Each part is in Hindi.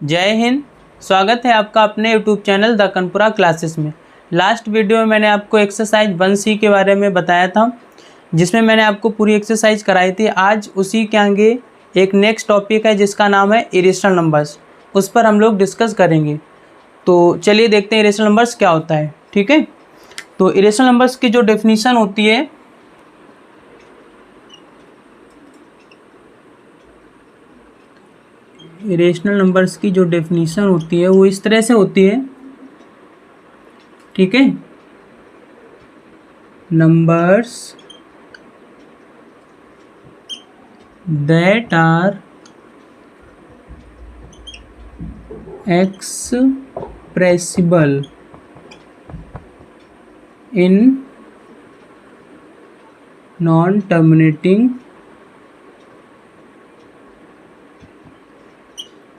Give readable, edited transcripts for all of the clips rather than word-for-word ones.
जय हिंद। स्वागत है आपका अपने यूट्यूब चैनल द कनपुरा क्लासेस में। लास्ट वीडियो में मैंने आपको एक्सरसाइज 1C के बारे में बताया था, जिसमें मैंने आपको पूरी एक्सरसाइज कराई थी। आज उसी के आगे एक नेक्स्ट टॉपिक है जिसका नाम है इरेशनल नंबर्स। उस पर हम लोग डिस्कस करेंगे। तो चलिए देखते हैं इरेशनल नंबर्स क्या होता है। ठीक है, तो इरेशनल नंबर्स की जो डेफिनीशन होती है, इरेशनल नंबर्स की जो डेफिनीशन होती है वो इस तरह से होती है। ठीक है, numbers that are expressible in non terminating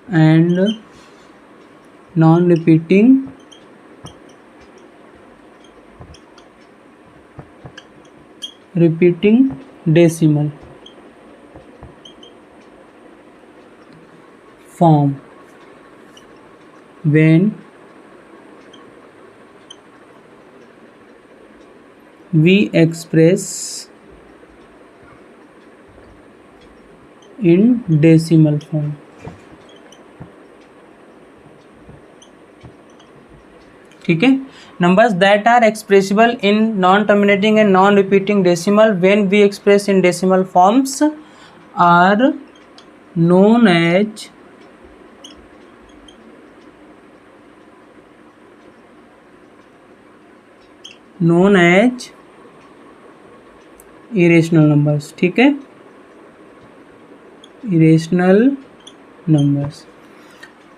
and non-repeating decimal form when we express in decimal form। ठीक है, numbers that are expressible in non terminating and non repeating decimal when we express in decimal forms are known as irrational numbers. ठीक है, इरेशनल नंबर्स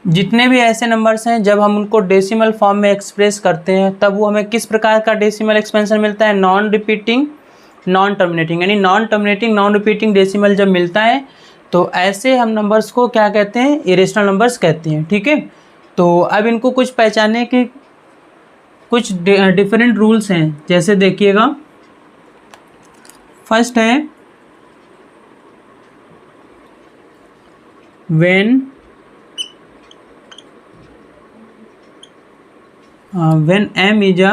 जितने भी ऐसे नंबर्स हैं जब हम उनको डेसिमल फॉर्म में एक्सप्रेस करते हैं तब वो हमें किस प्रकार का डेसिमल एक्सपेंशन मिलता है? नॉन रिपीटिंग नॉन टर्मिनेटिंग, यानी non terminating non repeating decimal जब मिलता है तो ऐसे हम नंबर्स को क्या कहते हैं? इरेशनल नंबर्स कहते हैं। ठीक है, तो अब इनको कुछ पहचानने के कुछ डिफरेंट रूल्स हैं। जैसे देखिएगा, फर्स्ट है when m is a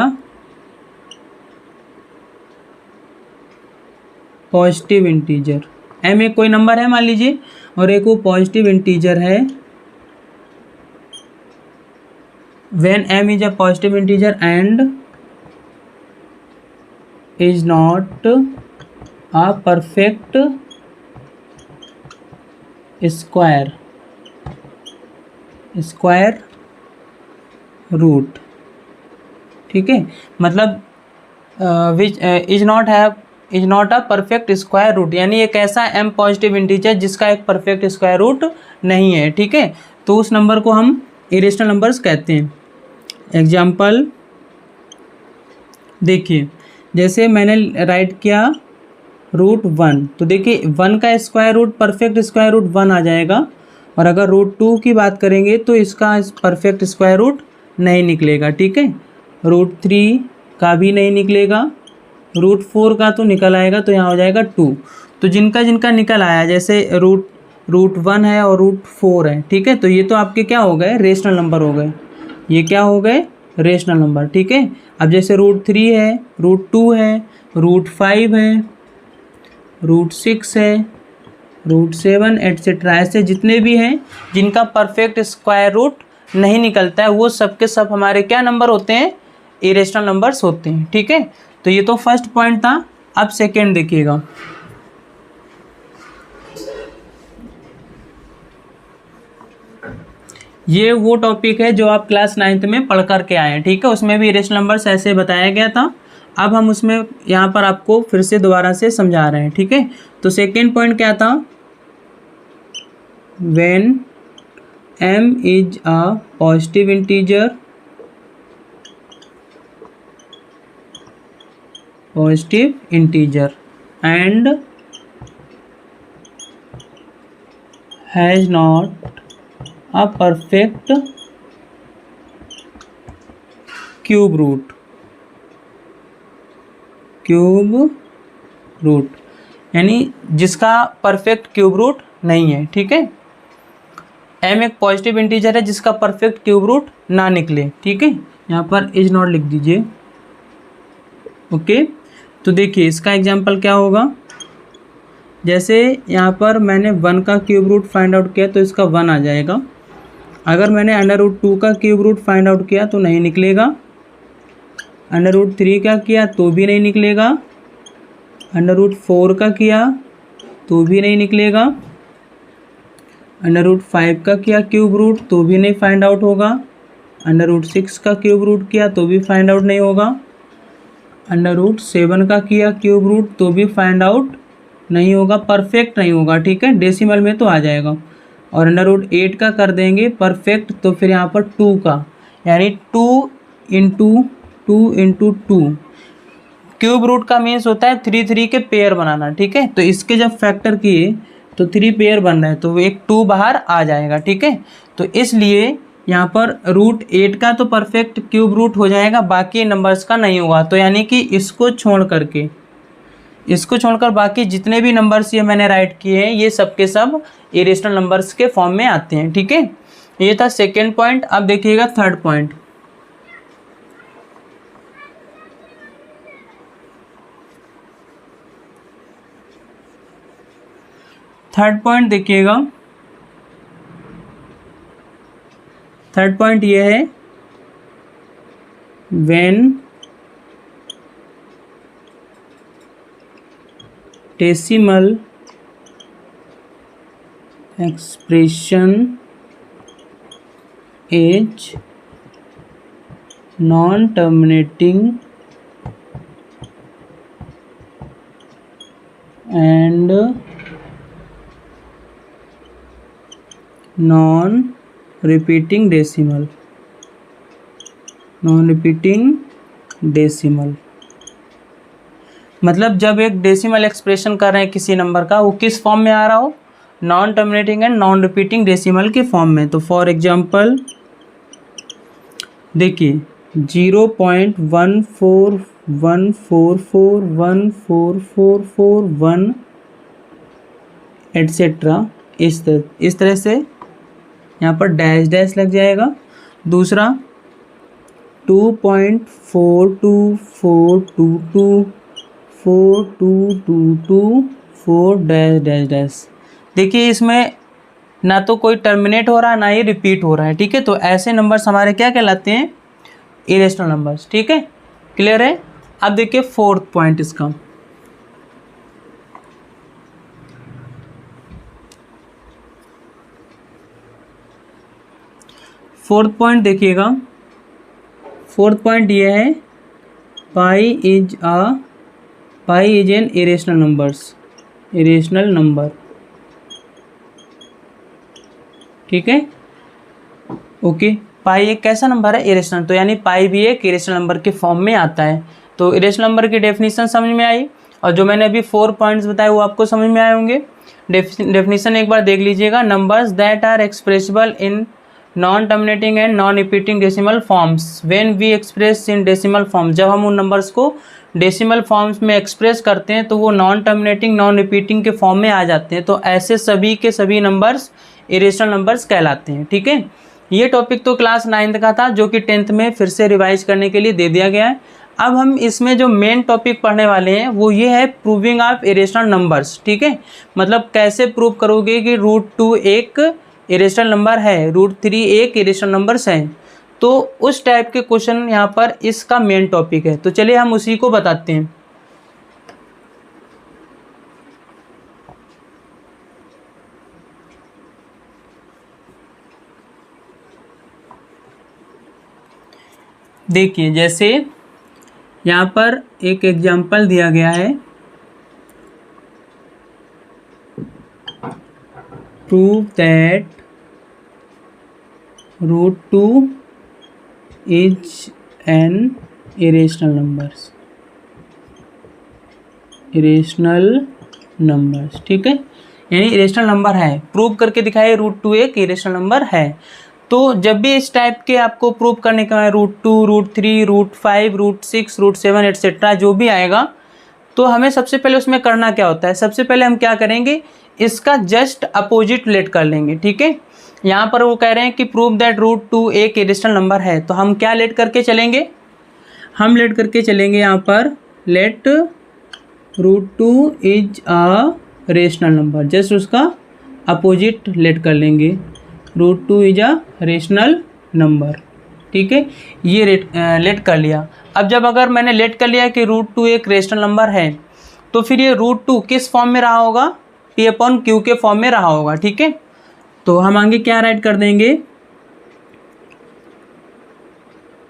positive integer. m एक कोई नंबर है मान लीजिए और एक वो पॉजिटिव इंटीजर है। when m is a positive integer and is not a perfect square root। ठीक है, मतलब which is not a perfect square root, यानी एक ऐसा m पॉजिटिव इंटीजर जिसका एक परफेक्ट स्क्वायर रूट नहीं है। ठीक है, तो उस नंबर को हम इरेशनल नंबर्स कहते हैं। एग्जाम्पल देखिए, जैसे मैंने राइट किया √1, तो देखिए 1 का square root perfect square root 1 आ जाएगा। और अगर √2 की बात करेंगे तो इसका परफेक्ट स्क्वायर रूट नहीं निकलेगा। ठीक है, √3 का भी नहीं निकलेगा, √4 का तो निकल आएगा, तो यहाँ हो जाएगा 2। तो जिनका जिनका निकल आया, जैसे √1 है और √4 है। ठीक है, तो ये तो आपके क्या हो गए? रेशनल नंबर हो गए। ये क्या हो गए? Rational number. ठीक है, अब जैसे √3 है, √2 है, √5 है, √6 है, √7 एटसेट्रा, ऐसे जितने भी हैं जिनका परफेक्ट स्क्वायर रूट नहीं निकलता है वो सब के सब हमारे क्या नंबर होते हैं? इरेशनल नंबर्स होते हैं। ठीक है, तो ये तो फर्स्ट पॉइंट था। अब सेकेंड देखिएगा, ये वो टॉपिक है जो आप क्लास 9th में पढ़ करके आए हैं। ठीक है, उसमें भी इरेशनल नंबर्स ऐसे बताया गया था। अब हम उसमें यहाँ पर आपको फिर से दोबारा से समझा रहे हैं। ठीक है, तो सेकेंड पॉइंट क्या था? When m is a positive integer and has not a perfect cube root, यानी जिसका परफेक्ट क्यूब रूट नहीं है। ठीक है, m एक पॉजिटिव इंटीजर है जिसका परफेक्ट क्यूब रूट ना निकले, ठीक है। यहाँ पर इज नॉट लिख दीजिए, ओके। तो देखिए इसका एग्जांपल क्या होगा, जैसे यहाँ पर मैंने 1 का क्यूब रूट फाइंड आउट किया तो इसका 1 आ जाएगा। अगर मैंने √2 का क्यूब रूट फाइंड आउट किया तो नहीं निकलेगा, √3 का किया तो भी नहीं निकलेगा, √4 का किया तो भी नहीं निकलेगा, √5 का किया क्यूब रूट तो भी नहीं फाइंड आउट होगा, √6 का क्यूब रूट किया तो भी फाइंड आउट नहीं होगा, √7 का किया क्यूब रूट तो भी फाइंड आउट नहीं होगा, परफेक्ट नहीं होगा, ठीक है। डेसिमल में तो आ जाएगा। और √8 का कर देंगे परफेक्ट तो फिर यहाँ पर 2 का, यानी 2 × 2 क्यूब रूट का मीन्स होता है 3 के पेयर बनाना, ठीक है। तो इसके जब फैक्टर किए तो 3 पेयर बन रहे हैं तो एक 2 बाहर आ जाएगा, ठीक है। तो इसलिए यहाँ पर √8 का तो परफेक्ट क्यूब रूट हो जाएगा, बाकी नंबर्स का नहीं होगा। तो यानी कि इसको छोड़कर बाकी जितने भी नंबर्स ये मैंने राइट किए हैं ये सब के सब इरेशनल नंबर्स के फॉर्म में आते हैं, ठीक है। ये था सेकेंड पॉइंट। अब देखिएगा थर्ड पॉइंट। थर्ड पॉइंट देखिएगा, थर्ड पॉइंट ये है when decimal expression is non terminating and non repeating decimal, मतलब जब एक डेसिमल एक्सप्रेशन कर रहे हैं किसी नंबर का, वो किस फॉर्म में आ रहा हो, non terminating and non repeating decimal के फॉर्म में। तो फॉर एग्जांपल देखिए 0.141441 एट्सेट्रा, इस तरह से यहाँ पर डैश डैश लग जाएगा। दूसरा 2.424224224 डैश डैश डैश। देखिए इसमें ना तो कोई टर्मिनेट हो रहा है ना ही रिपीट हो रहा है, ठीक है। तो ऐसे नंबर्स हमारे क्या कहलाते हैं, इरेशनल नंबर्स, ठीक है। क्लियर है। अब देखिए फोर्थ पॉइंट इसका, फोर्थ पॉइंट देखिएगा। फोर्थ पॉइंट ये है pi is an irrational number, ठीक है, ओके। पाई एक कैसा नंबर है, इरेशनल, तो यानी पाई भी एक इरेशनल नंबर के फॉर्म में आता है। तो इरेशनल नंबर की डेफिनेशन समझ में आई, और जो मैंने अभी 4 पॉइंट्स बताए वो आपको समझ में आए होंगे। डेफिनेशन एक बार देख लीजिएगा। Numbers that are expressible in non terminating and non repeating decimal forms when we express in decimal form, जब हम उन नंबर्स को डेसिमल फॉर्म्स में एक्सप्रेस करते हैं तो वो नॉन टर्मिनेटिंग नॉन रिपीटिंग के फॉर्म में आ जाते हैं। तो ऐसे सभी के सभी नंबर्स इरेशनल नंबर्स कहलाते हैं, ठीक है। ये टॉपिक तो क्लास 9th का था, जो कि 10th में फिर से रिवाइज करने के लिए दे दिया गया है। अब हम इसमें जो मेन टॉपिक पढ़ने वाले हैं वो ये है प्रूविंग ऑफ इरेशनल नंबर्स, ठीक है। मतलब कैसे प्रूव करोगे कि √2 एक इरेशनल नंबर है, √3 एक इरेशनल नंबर्स हैं। तो उस टाइप के क्वेश्चन यहाँ पर इसका मेन टॉपिक है। तो चलिए हम उसी को बताते हैं। देखिए जैसे यहाँ पर एक एग्जाम्पल दिया गया है, prove that √2 is an irrational numbers, ठीक है। यानी इरेशनल नंबर है, प्रूव करके दिखाए √2 एक इरेशनल नंबर है। तो जब भी इस टाइप के आपको प्रूव करने का है, √2, √3, √5, √6, √7 एट्सेट्रा जो भी आएगा, तो हमें सबसे पहले उसमें करना क्या होता है, सबसे पहले हम क्या करेंगे, इसका जस्ट अपोजिट लेट कर लेंगे, ठीक है। यहाँ पर वो कह रहे हैं कि प्रूव दैट रूट 2 एक इरेशनल नंबर है, तो हम क्या लेट करके चलेंगे, हम लेट करके चलेंगे यहाँ पर let root 2 is a rational number, just उसका अपोजिट लेट कर लेंगे, root 2 is a rational number. ठीक है, ये लेट कर लिया। अब जब अगर मैंने लेट कर लिया कि रूट 2 एक रेशनल नंबर है, तो फिर ये रूट 2 किस फॉर्म में रहा होगा, पी अपॉन क्यू के फॉर्म में रहा होगा। ठीक है, तो हम आगे क्या राइट कर देंगे,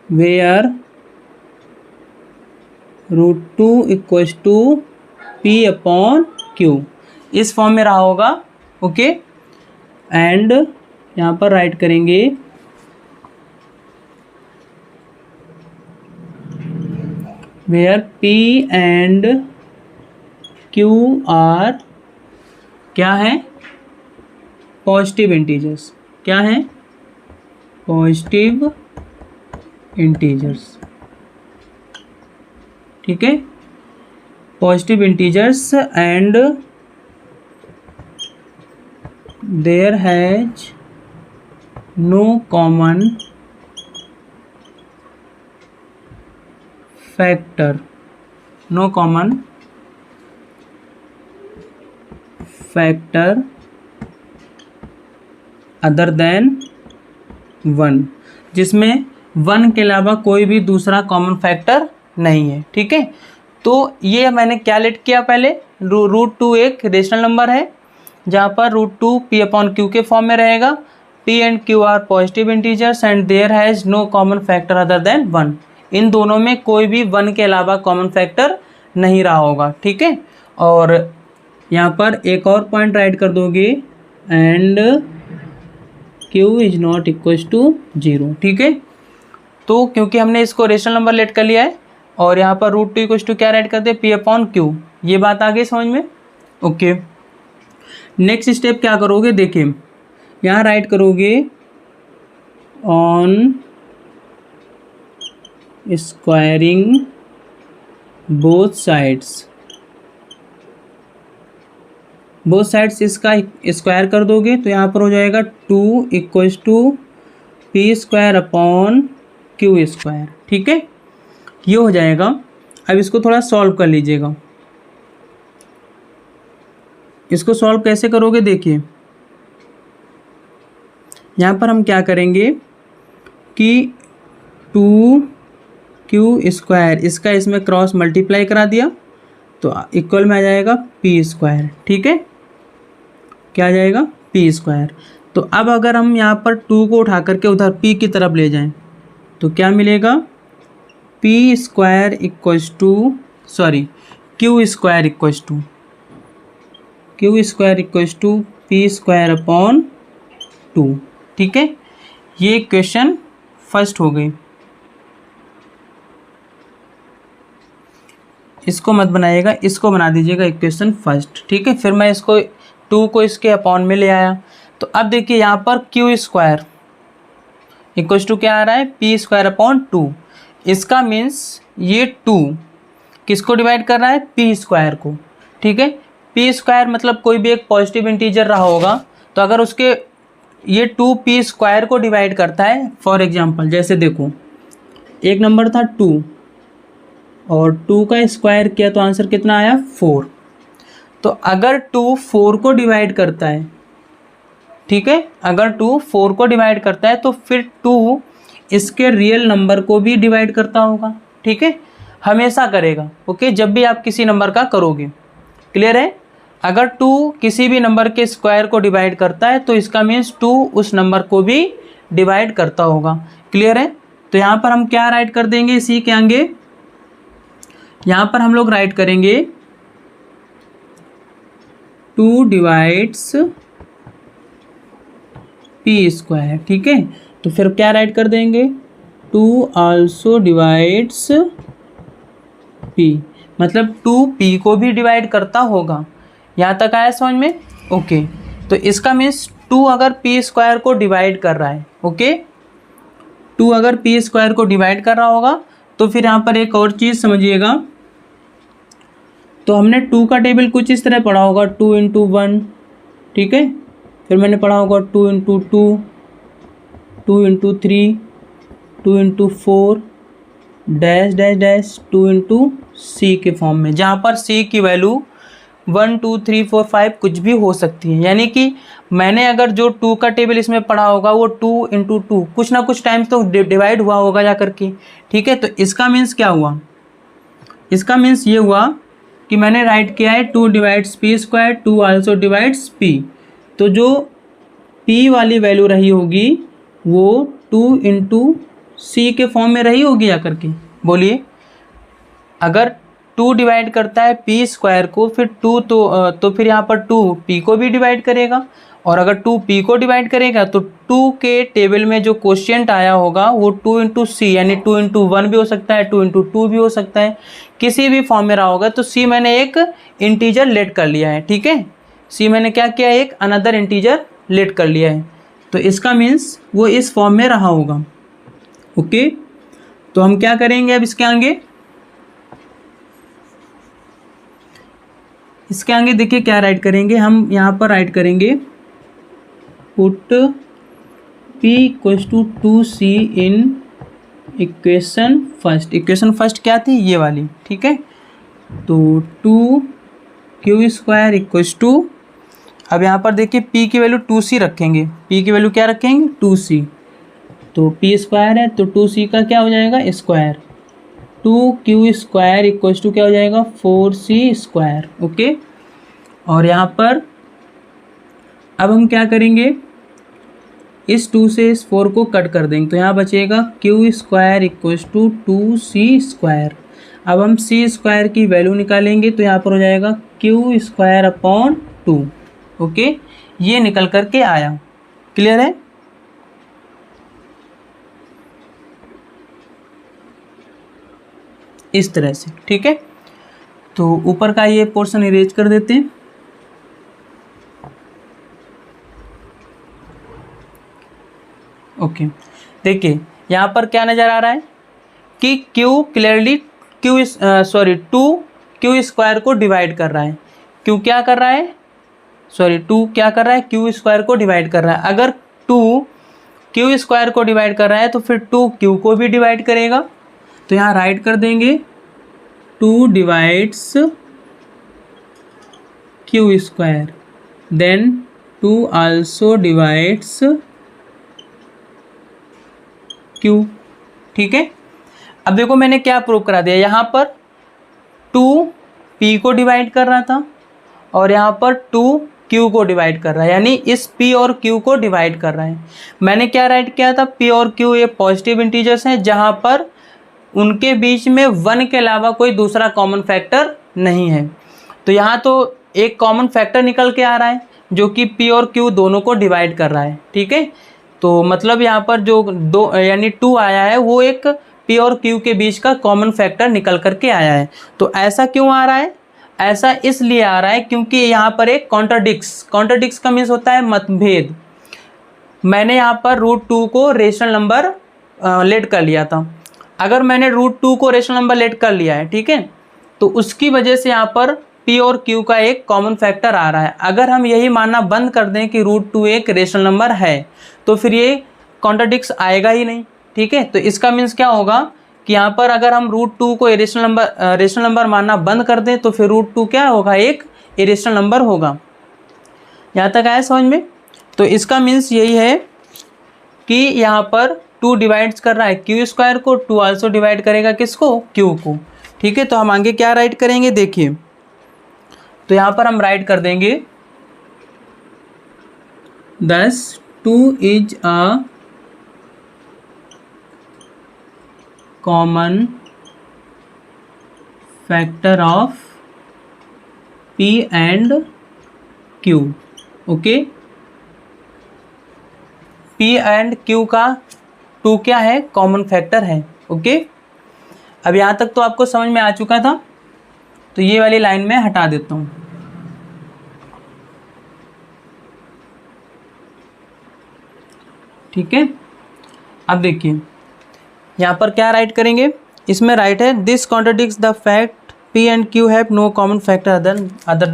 where root 2 equals to p upon q, इस फॉर्म में रहा होगा। ओके, एंड यहाँ पर राइट करेंगे where P and Q are क्या है, पॉजिटिव इंटीजर्स, क्या है, पॉजिटिव इंटीजर्स। ठीक है, positive integers and there has no common factor, no common factor other than 1, जिसमें 1 के अलावा कोई भी दूसरा कॉमन फैक्टर नहीं है। ठीक है, तो ये मैंने क्या लेट किया, पहले रूट 2 एक रेशनल नंबर है जहाँ पर रूट 2 पी अपॉन क्यू के फॉर्म में रहेगा, p and q are positive integers and there has no common factor other than 1, इन दोनों में कोई भी 1 के अलावा कॉमन फैक्टर नहीं रहा होगा। ठीक है, और यहाँ पर एक और पॉइंट राइट कर दोगे, and q is not equals to 0। ठीक है, तो क्योंकि हमने इसको रेशनल नंबर लेट कर लिया है, और यहाँ पर रूट 2 इक्वल्स टू क्या राइट करते हैं, पी अपॉन क्यू, ये बात आ गई समझ में। ओके, नेक्स्ट स्टेप क्या करोगे, देखिए यहाँ राइट करोगे on squaring both sides, both sides इसका स्क्वायर कर दोगे तो यहाँ पर हो जाएगा 2 equals to p square upon q square. ठीक है, ये हो जाएगा। अब इसको थोड़ा सॉल्व कर लीजिएगा, इसको सॉल्व कैसे करोगे, देखिए यहाँ पर हम क्या करेंगे कि 2q स्क्वायर इसका इसमें क्रॉस मल्टीप्लाई करा दिया तो इक्वल में आ जाएगा पी स्क्वायर। ठीक है, क्या आ जाएगा, पी स्क्वायर। तो अब अगर हम यहाँ पर 2 को उठा करके उधर p की तरफ ले जाएं तो क्या मिलेगा, p square equals to q square equals to p square upon 2। ठीक है, ये क्वेश्चन फर्स्ट हो गई, इसको मत बनाइएगा, इसको बना दीजिएगा इक्वेशन फर्स्ट। ठीक है, फिर मैं इसको 2 को इसके अपॉन में ले आया, तो अब देखिए यहाँ पर क्यू स्क्वायर इक्वल्स टू क्या आ रहा है, पी स्क्वायर अपॉन 2। इसका मीन्स ये 2 किसको डिवाइड कर रहा है, पी स्क्वायर को। ठीक है, पी स्क्वायर मतलब कोई भी एक पॉजिटिव इंटीजर रहा होगा, तो अगर उसके ये 2 पी स्क्वायर को डिवाइड करता है, फॉर एग्जांपल जैसे देखो एक नंबर था 2 और 2 का स्क्वायर किया तो आंसर कितना आया, 4। तो अगर 2 4 को डिवाइड करता है, ठीक है, अगर 2 4 को डिवाइड करता है तो फिर 2 इसके रियल नंबर को भी डिवाइड करता होगा। ठीक है, हमेशा करेगा। ओके, जब भी आप किसी नंबर का करोगे, क्लियर है। अगर 2 किसी भी नंबर के स्क्वायर को डिवाइड करता है तो इसका मीन्स 2 उस नंबर को भी डिवाइड करता होगा। क्लियर है, तो यहाँ पर हम क्या राइट कर देंगे, इसी के आगे यहाँ पर हम लोग राइट करेंगे 2 डिवाइड्स पी स्क्वायर। ठीक है, तो फिर क्या राइट कर देंगे, 2 आल्सो डिवाइड्स पी, मतलब 2 पी को भी डिवाइड करता होगा। यहाँ तक आया समझ में। ओके, तो इसका मीन्स 2 अगर पी स्क्वायर को डिवाइड कर रहा है, ओके, 2 अगर पी स्क्वायर को डिवाइड कर रहा होगा तो फिर यहाँ पर एक और चीज़ समझिएगा। तो हमने 2 का टेबल कुछ इस तरह पढ़ा होगा, 2 × 1। ठीक है, फिर मैंने पढ़ा होगा 2 into 2, 2 into 3, 2 into 4 dash dash dash 2 into c के फॉर्म में, जहाँ पर सी की वैल्यू 1 2 3 4 5 कुछ भी हो सकती है। यानी कि मैंने अगर जो 2 का टेबल इसमें पढ़ा होगा वो 2 इंटू 2 कुछ ना कुछ टाइम तो डिवाइड हुआ होगा जा करके, ठीक है। तो इसका मीन्स क्या हुआ, इसका मीन्स ये हुआ कि मैंने राइट किया है 2 divides P square, 2 also divides P. तो जो पी वाली वैल्यू रही होगी वो 2 इंटू सी के फॉर्म में रही होगी जा करके। बोलिए, अगर 2 डिवाइड करता है पी स्क्वायर को, फिर 2 तो फिर यहाँ पर 2 पी को भी डिवाइड करेगा, और अगर 2 पी को डिवाइड करेगा तो 2 के टेबल में जो क्वोशिएंट आया होगा वो 2 इंटू सी, यानी 2 इंटू 1 भी हो सकता है, 2 इंटू 2 भी हो सकता है, किसी भी फॉर्म में रहा होगा। तो सी मैंने एक इंटीजर लेट कर लिया है, ठीक है। सी मैंने क्या किया है, एक अनदर इंटीजर लेट कर लिया है। तो इसका मीन्स वो इस फॉर्म में रहा होगा। ओके, तो हम क्या करेंगे अब इसके आगे, इसके आगे देखिए क्या राइट करेंगे हम। यहाँ पर राइट करेंगे put p equals to 2c in equation first. Equation first क्या थी, ये वाली, ठीक है। तो 2q स्क्वायर इक्वल्स टू, अब यहाँ पर देखिए p की वैल्यू 2c रखेंगे, p की वैल्यू क्या रखेंगे 2c, तो p स्क्वायर है तो 2c का क्या हो जाएगा square, 2q square equals to क्या हो जाएगा 4c स्क्वायर। ओके, और यहाँ पर अब हम क्या करेंगे, इस 2 से इस 4 को कट कर देंगे, तो यहाँ बचेगा q square equals to 2c square. अब हम c स्क्वायर की वैल्यू निकालेंगे तो यहाँ पर हो जाएगा q स्क्वायर अपॉन 2। ओके, ये निकल कर के आया। क्लियर है? इस तरह से, ठीक है। तो ऊपर का ये पोर्शन इरेज कर देते हैं। ओके, देखिए यहाँ पर क्या नज़र आ रहा है कि Q clearly Q 2Q square को डिवाइड कर रहा है। Q क्या कर रहा है, 2 क्या कर रहा है, Q स्क्वायर को डिवाइड कर रहा है। अगर 2 Q स्क्वायर को डिवाइड कर रहा है तो फिर 2 Q को भी डिवाइड करेगा। तो यहाँ राइट कर देंगे 2 divides Q square, then 2 also divides Q, ठीक है। अब देखो मैंने क्या प्रूव करा दिया, यहाँ पर 2 P को डिवाइड कर रहा था और यहाँ पर 2 Q को डिवाइड कर रहा है, यानी इस P और Q को डिवाइड कर रहा है। मैंने क्या राइट किया था, P और Q ये पॉजिटिव इंटीजर्स हैं जहाँ पर उनके बीच में 1 के अलावा कोई दूसरा कॉमन फैक्टर नहीं है। तो यहाँ तो एक कॉमन फैक्टर निकल के आ रहा है जो कि P और Q दोनों को डिवाइड कर रहा है, ठीक है। तो मतलब यहाँ पर जो 2 यानी 2 आया है वो एक P और Q के बीच का कॉमन फैक्टर निकल करके आया है। तो ऐसा क्यों आ रहा है, ऐसा इसलिए आ रहा है क्योंकि यहाँ पर एक कॉन्ट्राडिक्स का मीन्स होता है मतभेद। मैंने यहाँ पर √2 को रेशनल नंबर लेट कर लिया था। अगर मैंने √2 को रेशनल नंबर लेट कर लिया है, ठीक है, तो उसकी वजह से यहाँ पर P और Q का एक कॉमन फैक्टर आ रहा है। अगर हम यही मानना बंद कर दें कि √2 एक रेशनल नंबर है तो फिर ये कॉन्ट्राडिक्स आएगा ही नहीं, ठीक है। तो इसका मीन्स क्या होगा कि यहाँ पर अगर हम √2 को रेशनल नंबर मानना बंद कर दें तो फिर √2 क्या होगा, एक इरेशनल नंबर होगा। यहाँ तक आया समझ में? तो इसका मीन्स यही है कि यहाँ पर 2 डिवाइड्स कर रहा है Q स्क्वायर को, 2 आल्सो डिवाइड करेगा किसको, Q को, ठीक है। तो हम आगे क्या राइट करेंगे देखिए, तो यहाँ पर हम राइट कर देंगे 2 is a common factor of P and Q। Okay, P and Q का 2 क्या है, कॉमन फैक्टर है। ओके, अब यहाँ तक तो आपको समझ में आ चुका था। तो ये वाली लाइन में हटा देता हूँ। ठीक है, अब देखिए यहाँ पर क्या राइट करेंगे, इसमें राइट है this contradicts the fact P and Q have no common factor other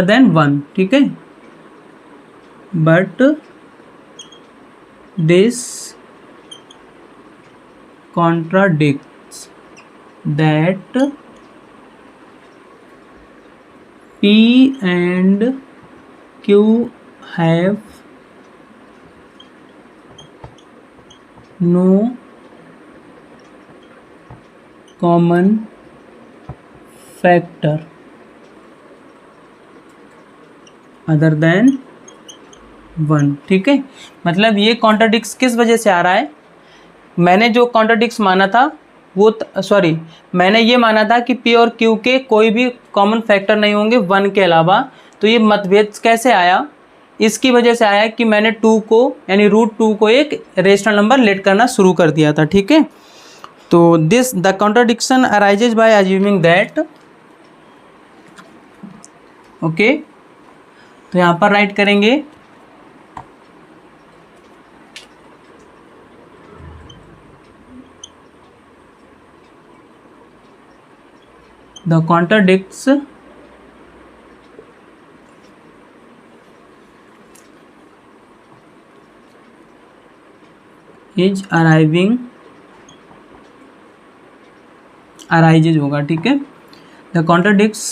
than 1, ठीक है। but this contradicts that P and Q have no common factor other than 1। ठीक है, मतलब ये कॉन्ट्राडिक्स किस वजह से आ रहा है? मैंने जो कॉन्ट्राडिक्स माना था वो मैंने ये माना था कि P और Q के कोई भी कॉमन फैक्टर नहीं होंगे 1 के अलावा। तो ये मतभेद कैसे आया? इसकी वजह से आया कि मैंने 2 को यानी √2 को एक रेशनल नंबर लेट करना शुरू कर दिया था। ठीक है, तो this the contradiction arises by assuming that, okay, तो यहाँ पर राइट करेंगे the contradicts arises होगा। ठीक है, the contradicts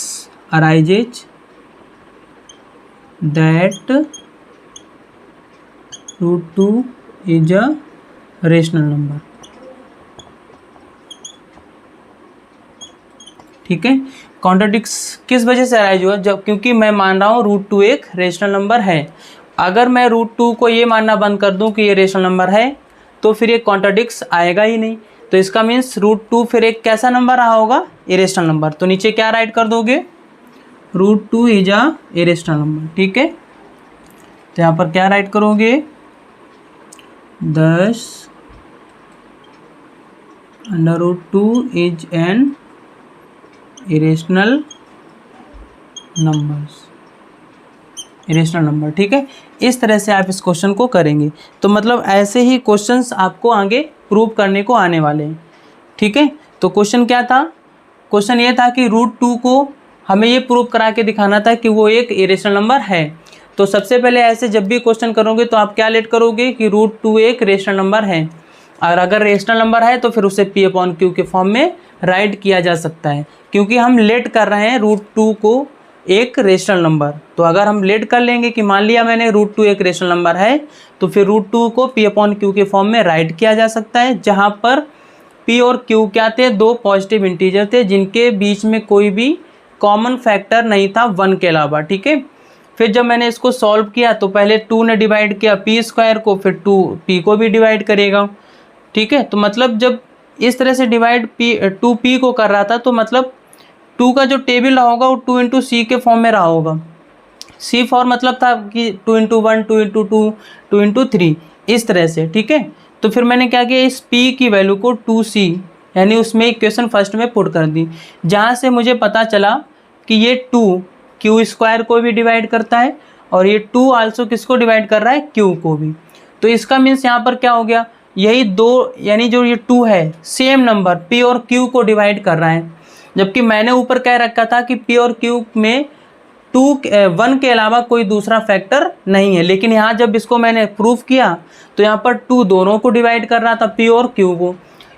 arises that √2 is a rational number। ठीक है, कॉन्ट्राडिक्स किस वजह से अराइज हुआ? जब क्योंकि मैं मान रहा हूँ √2 एक रेशनल नंबर है। अगर मैं √2 को ये मानना बंद कर दूँ कि ये रेशनल नंबर है तो फिर ये कॉन्ट्राडिक्स आएगा ही नहीं। तो इसका मीन्स √2 फिर एक कैसा नंबर रहा होगा? Irrational number. तो नीचे क्या राइट कर दोगे? √2 इज अ इरेशनल नंबर। ठीक है, तो यहाँ पर क्या राइट करोगे? 10 √2 इज एन इरेशनल नंबर। ठीक है, इस तरह से आप इस क्वेश्चन को करेंगे। तो मतलब ऐसे ही क्वेश्चंस आपको आगे प्रूव करने को आने वाले हैं। ठीक है, तो क्वेश्चन क्या था? क्वेश्चन ये था कि √2 को हमें ये प्रूव करा के दिखाना था कि वो एक इरेशनल नंबर है। तो सबसे पहले ऐसे जब भी क्वेश्चन करोगे तो आप क्या लेट करोगे कि √2 एक रेशनल नंबर है, और अगर रेशनल नंबर है तो फिर उसे P/Q के फॉर्म में राइट किया जा सकता है, क्योंकि हम लेट कर रहे हैं √2 को एक रेशनल नंबर। तो अगर हम लेट कर लेंगे कि मान लिया मैंने √2 एक रेशनल नंबर है, तो फिर √2 को P/Q के फॉर्म में राइट किया जा सकता है, जहाँ पर P और Q क्या थे? दो पॉजिटिव इंटीजर थे जिनके बीच में कोई भी कॉमन फैक्टर नहीं था 1 के अलावा। ठीक है, फिर जब मैंने इसको सॉल्व किया तो पहले 2 ने डिवाइड किया P² को, फिर 2 P को भी डिवाइड करेगा। ठीक है, तो मतलब जब इस तरह से डिवाइड 2P को कर रहा था तो मतलब 2 का जो टेबल रहा होगा वो 2 × C के फॉर्म में रहा होगा। C फॉर्म मतलब था कि 2 × 1, 2 × 2, 2 × 3 इस तरह से। ठीक है, तो फिर मैंने क्या किया? इस P की वैल्यू को 2C यानी उसमें इक्वेशन फर्स्ट में पुट कर दी, जहाँ से मुझे पता चला कि ये 2 Q² को भी डिवाइड करता है और ये 2 आल्सो किसको डिवाइड कर रहा है? Q को भी। तो इसका मीन्स यहाँ पर क्या हो गया? यही दो यानी जो ये 2 है सेम नंबर P और Q को डिवाइड कर रहा है, जबकि मैंने ऊपर कह रखा था कि P और Q में 1 के अलावा कोई दूसरा फैक्टर नहीं है। लेकिन यहाँ जब इसको मैंने प्रूफ किया तो यहाँ पर 2 दोनों को डिवाइड कर रहा था, P और Q को।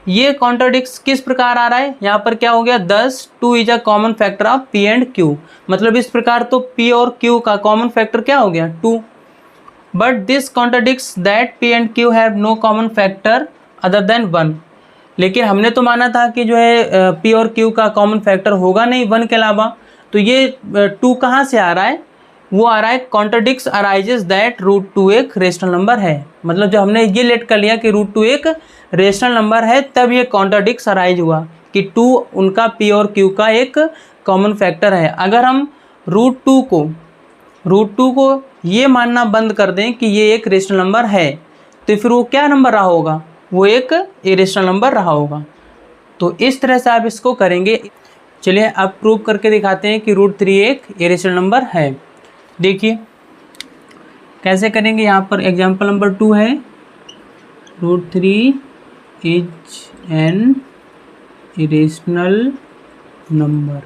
ये कॉन्ट्राडिक्स किस प्रकार आ रहा है? यहाँ पर क्या हो गया? 10 2 is a common factor of P and Q। मतलब इस प्रकार तो P और Q का कॉमन फैक्टर क्या हो गया? 2। But this contradicts that P and Q have no common factor other than 1। लेकिन हमने तो माना था कि जो है P और Q का कॉमन फैक्टर होगा नहीं 1 के अलावा। तो ये 2 कहाँ से आ रहा है? वो आ रहा है कॉन्ट्राडिक्स अराइजेस दैट √2 एक रेशनल नंबर है। मतलब जब हमने ये लेट कर लिया कि √2 एक रेशनल नंबर है, तब ये कॉन्ट्राडिक्स अराइज हुआ कि 2 उनका P और Q का एक कॉमन फैक्टर है। अगर हम √2 को ये मानना बंद कर दें कि ये एक रेशनल नंबर है, तो फिर वो क्या नंबर रहा होगा? वो एक इरेशनल नंबर रहा होगा। तो इस तरह से आप इसको करेंगे। चलिए अब प्रूव करके दिखाते हैं कि √3 एक इरेशनल नंबर है। देखिए कैसे करेंगे। यहाँ पर एग्जांपल नंबर 2 है, √3 is an irrational number,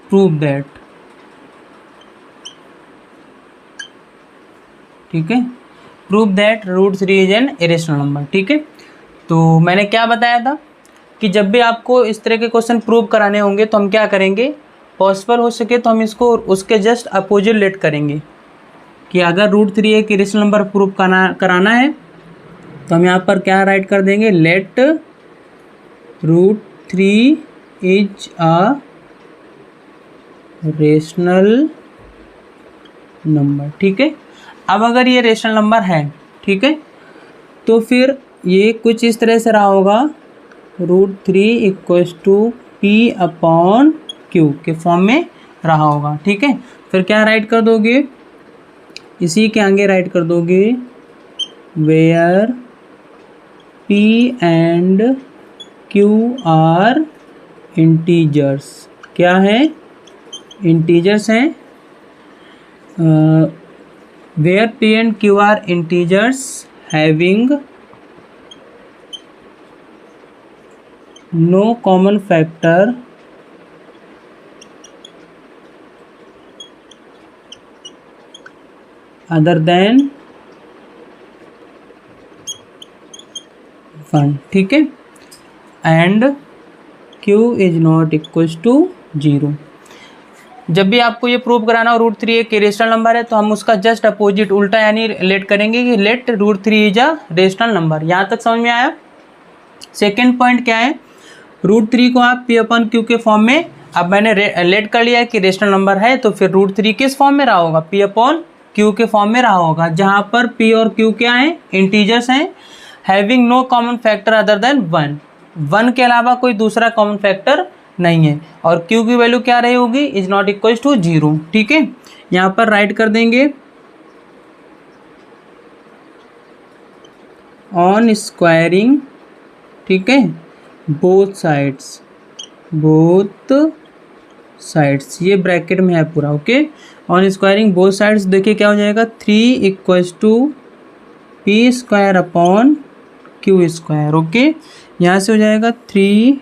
prove that. ठीक है। Prove that root 3 is an irrational number, ठीक है। तो मैंने क्या बताया था कि जब भी आपको इस तरह के क्वेश्चन प्रूव कराने होंगे तो हम क्या करेंगे, पॉसिबल हो सके तो हम इसको उसके जस्ट अपोजिट लेट करेंगे कि अगर रूट 3 एक इरेशनल नंबर प्रूव कराना है तो हम यहाँ पर क्या राइट कर देंगे, let root 3 is a rational number, ठीक है। अब अगर ये रेशनल नंबर है, ठीक है, तो फिर ये कुछ इस तरह से रहा होगा, root 3 equals to p upon q के फॉर्म में रहा होगा, ठीक है। फिर क्या राइट कर दोगे, इसी के आगे राइट कर दोगे where p and q are integers. क्या है, इंटीजर्स हैं। Where p and q are integers having no common factor other than 1, ठीक है। And q is not equals to 0। जब भी आपको ये प्रूव कराना हो रूट 3 एक रेशनल नंबर है तो हम उसका जस्ट अपोजिट उल्टा यानी लेट करेंगे कि let root 3 is a rational number. यहाँ तक समझ में आया। सेकेंड पॉइंट क्या है, रूट 3 को आप p अपन q के फॉर्म में, अब मैंने लेट कर लिया कि रेशनल नंबर है तो फिर रूट 3 किस फॉर्म में रहा होगा, p अपॉन q के फॉर्म में रहा होगा, जहाँ पर p और q क्या हैं, इंटीजर्स हैं। Having no common factor other than 1 के अलावा कोई दूसरा कॉमन फैक्टर नहीं है। और q की वैल्यू क्या रही होगी, इज नॉट इक्वल्स टू 0, ठीक है। यहाँ पर राइट कर देंगे ऑन स्क्वायरिंग, ठीक है, बोथ साइड्स, ये ब्रैकेट में है पूरा, okay. On squaring both sides, देखिए क्या हो जाएगा, 3 equals to p square upon q square, okay. यहाँ से हो जाएगा 3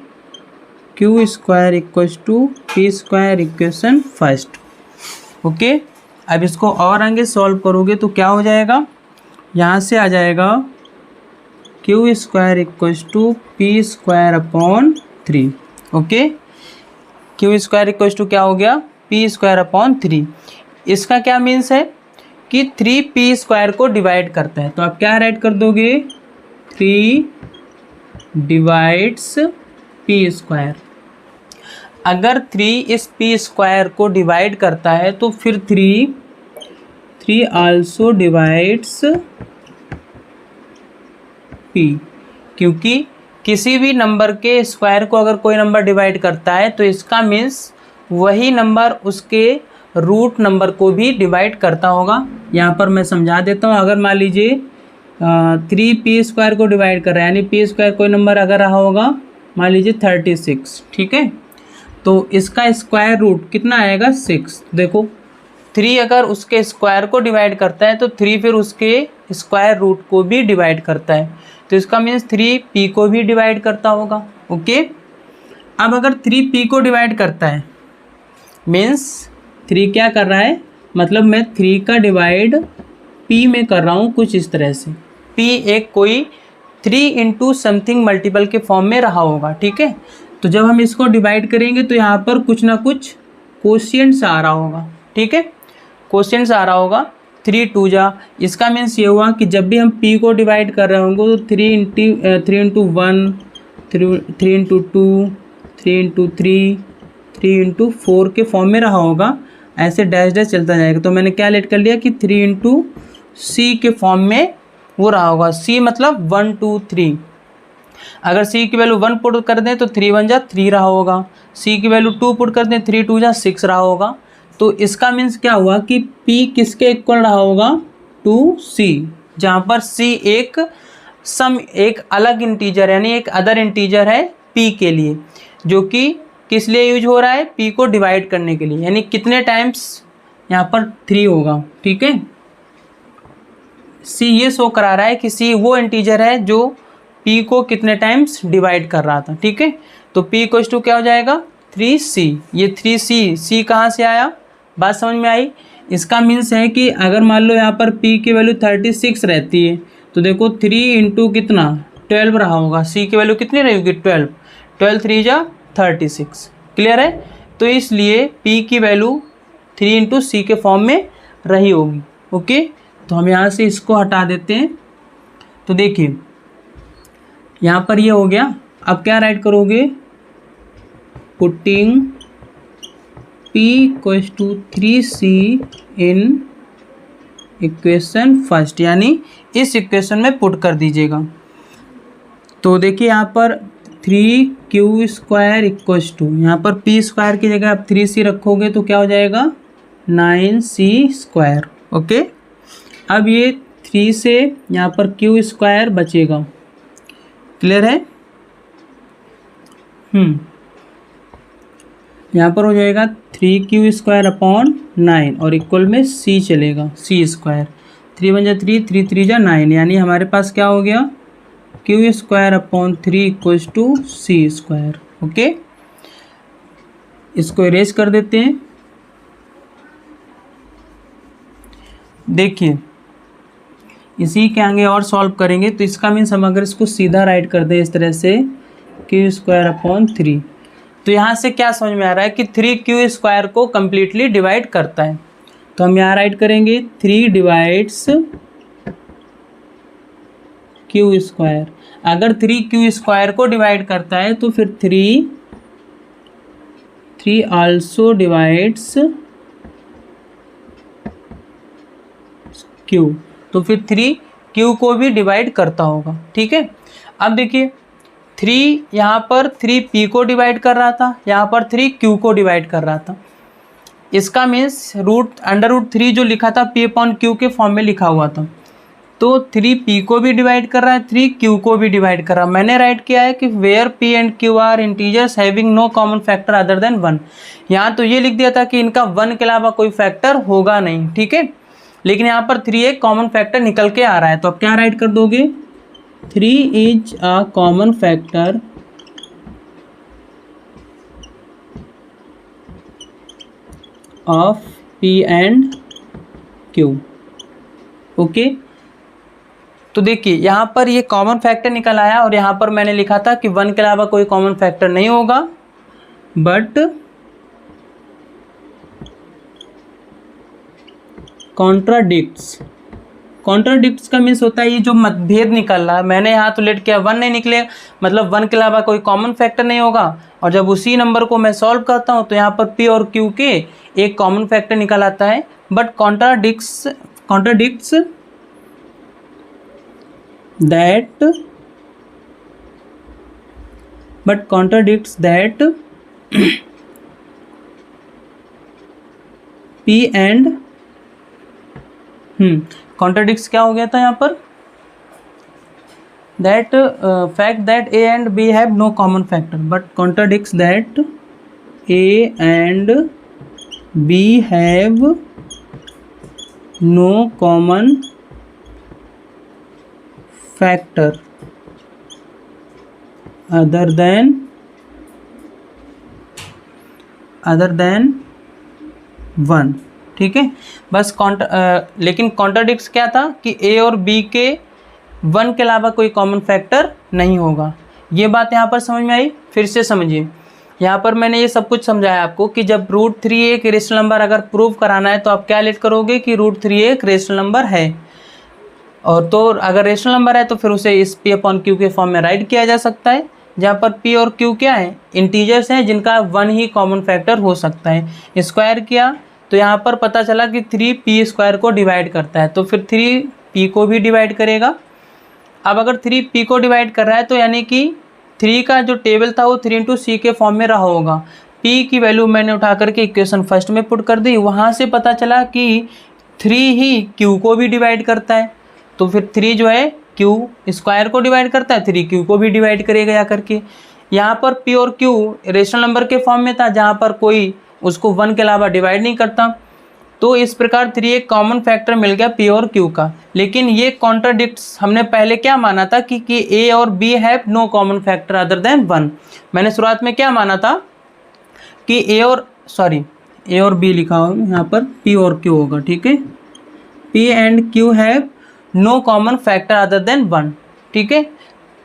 q square equals to p square, equation first, okay. अब इसको और आगे सॉल्व करोगे तो क्या हो जाएगा, यहाँ से आ जाएगा q square equals to p square upon 3, okay. Q square equals to क्या हो गया, पी स्क्वायर अपॉन 3। इसका क्या मीन्स है कि 3 पी स्क्वायर को डिवाइड करता है, तो आप क्या राइट कर दोगे, 3 डिवाइड्स पी स्क्वायर। अगर 3 इस पी स्क्वायर को डिवाइड करता है तो फिर 3 आल्सो डिवाइड्स पी, क्योंकि किसी भी नंबर के स्क्वायर को अगर कोई नंबर डिवाइड करता है तो इसका मीन्स वही नंबर उसके रूट नंबर को भी डिवाइड करता होगा। यहाँ पर मैं समझा देता हूँ, अगर मान लीजिए 3 पी स्क्वायर को डिवाइड कर रहा है, यानी पी स्क्वायर कोई नंबर अगर रहा होगा मान लीजिए 36, ठीक है, तो इसका स्क्वायर रूट कितना आएगा, 6। देखो 3 अगर उसके स्क्वायर को डिवाइड करता है तो 3 फिर उसके स्क्वायर रूट को भी डिवाइड करता है, तो इसका मीन्स 3 पी को भी डिवाइड करता होगा, ओके। अब अगर 3 पी को डिवाइड करता है मीन्स 3 क्या कर रहा है, मतलब मैं 3 का डिवाइड p में कर रहा हूँ कुछ इस तरह से, p एक कोई 3 इंटू समथिंग मल्टीपल के फॉर्म में रहा होगा, ठीक है। तो जब हम इसको डिवाइड करेंगे तो यहाँ पर कुछ ना कुछ कोशिएंट्स आ रहा होगा, ठीक है, कोशिएंट्स आ रहा होगा, 3 2 जा। इसका मीन्स ये हुआ कि जब भी हम p को डिवाइड कर रहे होंगे तो 3 इंटू 1, 3 इंटू 2, 3 इंटू 3, 3 इंटू 4 के फॉर्म में रहा होगा, ऐसे डैश डैश चलता जाएगा। तो मैंने क्या लेट कर लिया कि 3 इंटू सी के फॉर्म में वो रहा होगा, सी मतलब 1 2 3। अगर सी की वैल्यू 1 पुट कर दें तो 3 1 जा 3 रहा होगा, सी की वैल्यू 2 पुट कर दें 3 2 जा 6 रहा होगा। तो इसका मीन्स क्या हुआ कि p किसके इक्वल रहा होगा, टू c, जहाँ पर c एक अलग इंटीजर यानी एक अदर इंटीजर है p के लिए, जो कि किस लिए यूज हो रहा है, p को डिवाइड करने के लिए, यानी कितने टाइम्स यहाँ पर 3 होगा, ठीक है। c ये शो करा रहा है कि c वो इंटीजर है जो p को कितने टाइम्स डिवाइड कर रहा था, ठीक है। तो p इक्वल्स टू क्या हो जाएगा, 3c। ये 3c, c कहाँ से आया, बात समझ में आई। इसका मीन्स है कि अगर मान लो यहाँ पर p की वैल्यू 36 रहती है तो देखो 3 इंटू कितना 12 रहा होगा, c की वैल्यू कितनी रहेगी 12, 12 3 जा 36। क्लियर है? तो इसलिए p की वैल्यू 3 इंटू सी के फॉर्म में रही होगी। ओके, तो हम यहाँ से इसको हटा देते हैं। तो देखिए यहाँ पर ये हो गया। अब क्या राइट करोगे, putting p equals to 3c in equation first, यानी इस इक्वेशन में पुट कर दीजिएगा। तो देखिए यहाँ पर 3q स्क्वायर इक्वल्स टू, यहाँ पर p स्क्वायर की जगह आप 3c रखोगे तो क्या हो जाएगा 9c स्क्वायर। ओके, अब ये 3 से यहाँ पर q स्क्वायर बचेगा। क्लियर है? यहाँ पर हो जाएगा 3q स्क्वायर अपॉन 9 और इक्वल में c चलेगा, c स्क्वायर। 3 1 जा 3, 3 3 जा 9, यानी हमारे पास क्या हो गया q square upon 3 equals to c square. Okay, इसको इरेज कर देते हैं। देखिए इसी के आगे और सॉल्व करेंगे तो इसका मीन्स हम अगर इसको सीधा राइट कर दें इस तरह से q स्क्वायर अपॉन 3, तो यहाँ से क्या समझ में आ रहा है कि 3q स्क्वायर को कम्प्लीटली डिवाइड करता है। तो हम यहाँ राइट करेंगे 3 डिवाइड्स q स्क्वायर। अगर 3q स्क्वायर को डिवाइड करता है तो फिर 3 आल्सो डिवाइड्स q, तो फिर 3q को भी डिवाइड करता होगा। ठीक है, अब देखिए 3 यहाँ पर 3p को डिवाइड कर रहा था, यहाँ पर 3q को डिवाइड कर रहा था। इसका मीन्स √3 जो लिखा था p अपॉन q के फॉर्म में लिखा हुआ था, तो 3p को भी डिवाइड कर रहा है, 3q को भी डिवाइड कर रहा है। मैंने राइट किया है कि where p and q are integers having no common factor other than 1। यहाँ तो ये लिख दिया था कि इनका 1 के अलावा कोई फैक्टर होगा नहीं। ठीक है, लेकिन यहाँ पर 3 एक कॉमन फैक्टर निकल के आ रहा है, तो अब क्या राइट कर दोगे 3 is a common factor of p and q। Okay, तो देखिए यहाँ पर ये कॉमन फैक्टर निकल आया और यहाँ पर मैंने लिखा था कि 1 के अलावा कोई कॉमन फैक्टर नहीं होगा, बट कॉन्ट्राडिक्ट्स का मीन्स होता है ये जो मतभेद निकल रहा है। मैंने यहाँ तो लेट किया 1 नहीं निकले, मतलब 1 के अलावा कोई कॉमन फैक्टर नहीं होगा, और जब उसी नंबर को मैं सॉल्व करता हूँ तो यहाँ पर p और q के एक कॉमन फैक्टर निकल आता है। But contradicts that p and contradicts क्या हो गया था यहाँ पर, that fact that a and b have no common factor, but contradicts that a and b have no common factor other than 1। ठीक है, बस लेकिन कॉन्ट्राडिक्ट्स क्या था कि a और b के 1 के अलावा कोई कॉमन फैक्टर नहीं होगा। ये बात यहाँ पर समझ में आई? फिर से समझिए, यहाँ पर मैंने ये सब कुछ समझाया आपको कि जब √3 एक रेशनल नंबर अगर प्रूव कराना है तो आप क्या लेट करोगे कि √3 एक रेशनल नंबर है, और तो अगर रेशनल नंबर है तो फिर उसे इस p अपॉन q के फॉर्म में राइट किया जा सकता है, जहाँ पर p और q क्या है इंटीजर्स हैं जिनका 1 ही कॉमन फैक्टर हो सकता है। स्क्वायर किया तो यहाँ पर पता चला कि 3p स्क्वायर को डिवाइड करता है, तो फिर 3p को भी डिवाइड करेगा। अब अगर 3p को डिवाइड कर रहा है तो यानी कि 3 का जो टेबल था वो 3 इंटू सी के फॉर्म में रहा होगा। p की वैल्यू मैंने उठा करके इक्वेशन फर्स्ट में पुट कर दी, वहाँ से पता चला कि 3 ही q को भी डिवाइड करता है, तो फिर 3 जो है q स्क्वायर को डिवाइड करता है, 3q को भी डिवाइड करेगा जा करके। यहाँ पर p और q रेशनल नंबर के फॉर्म में था जहाँ पर कोई उसको 1 के अलावा डिवाइड नहीं करता, तो इस प्रकार 3 एक कॉमन फैक्टर मिल गया p और q का। लेकिन ये कॉन्ट्राडिक्ट्स हमने पहले क्या माना था कि a और b have no common factor other than 1। मैंने शुरुआत में क्या माना था कि ए और बी लिखा हो, यहाँ पर पी और क्यू होगा, ठीक है। P and q have no common factor other than 1, ठीक है।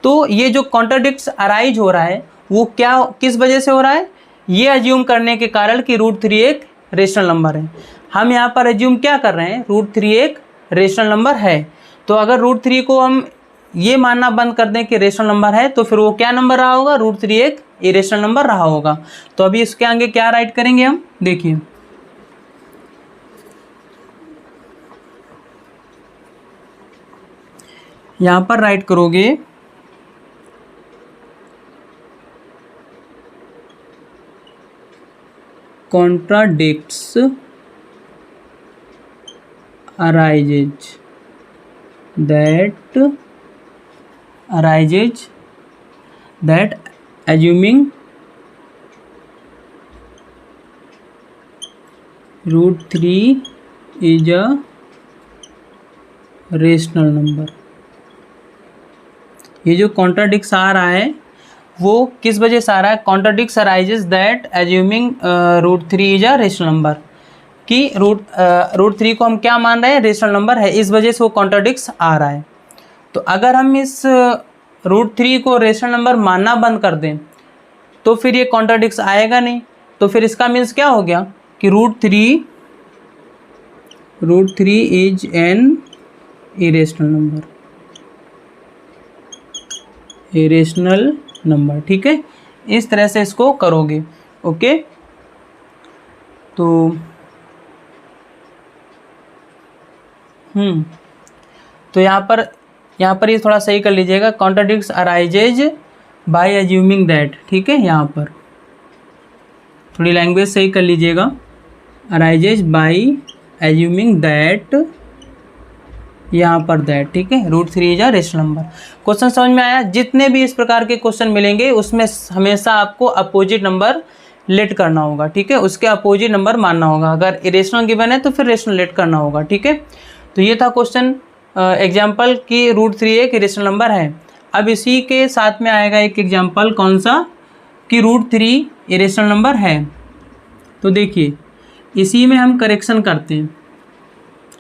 तो ये जो कॉन्ट्राडिक्ट्स अराइज हो रहा है वो क्या, किस वजह से हो रहा है, ये अज्यूम करने के कारण कि √3 एक रेशनल नंबर है। हम यहाँ पर अज्यूम क्या कर रहे हैं, √3 एक रेशनल नंबर है। तो अगर √3 को हम ये मानना बंद कर दें कि रेशनल नंबर है, तो फिर वो क्या नंबर रहा होगा, √3 एक इरेशनल नंबर रहा होगा। तो अभी इसके आगे क्या राइट करेंगे हम, देखिए यहाँ पर राइट करोगे contradicts arises that assuming √3 is a rational number. ये जो कॉन्ट्राडिक्स आ रहा है वो किस वजह से आ रहा है, contradicts arises that assuming √3 is a rational number, कि √3 को हम क्या मान रहे हैं, रेशनल नंबर है, इस वजह से वो कॉन्ट्राडिक्स आ रहा है। तो अगर हम इस √3 को रेशनल नंबर मानना बंद कर दें तो फिर ये कॉन्ट्राडिक्स आएगा नहीं। तो फिर इसका मीन्स क्या हो गया कि √3 इज एन इरेशनल नंबर, ठीक है। इस तरह से इसको करोगे, ओके। तो तो यहाँ पर ये थोड़ा सही कर लीजिएगा, contradicts arises by assuming that, ठीक है। यहाँ पर थोड़ी लैंग्वेज सही कर लीजिएगा, अराइजेज बाय एज्यूमिंग दैट, यहाँ पर दैट, ठीक है। √3 is a rational number. Question समझ में आया। जितने भी इस प्रकार के क्वेश्चन मिलेंगे उसमें हमेशा आपको अपोजिट नंबर लेट करना होगा, ठीक है, उसके अपोजिट नंबर मानना होगा। अगर इरेशनल गिवन है तो फिर रेशनल लेट करना होगा, ठीक है। तो ये था क्वेश्चन एग्जाम्पल कि √3 एक इरेशनल नंबर है। अब इसी के साथ में आएगा एक एग्जाम्पल, कौन सा, कि √3 इरेशनल नंबर है। तो देखिए इसी में हम करेक्शन करते हैं।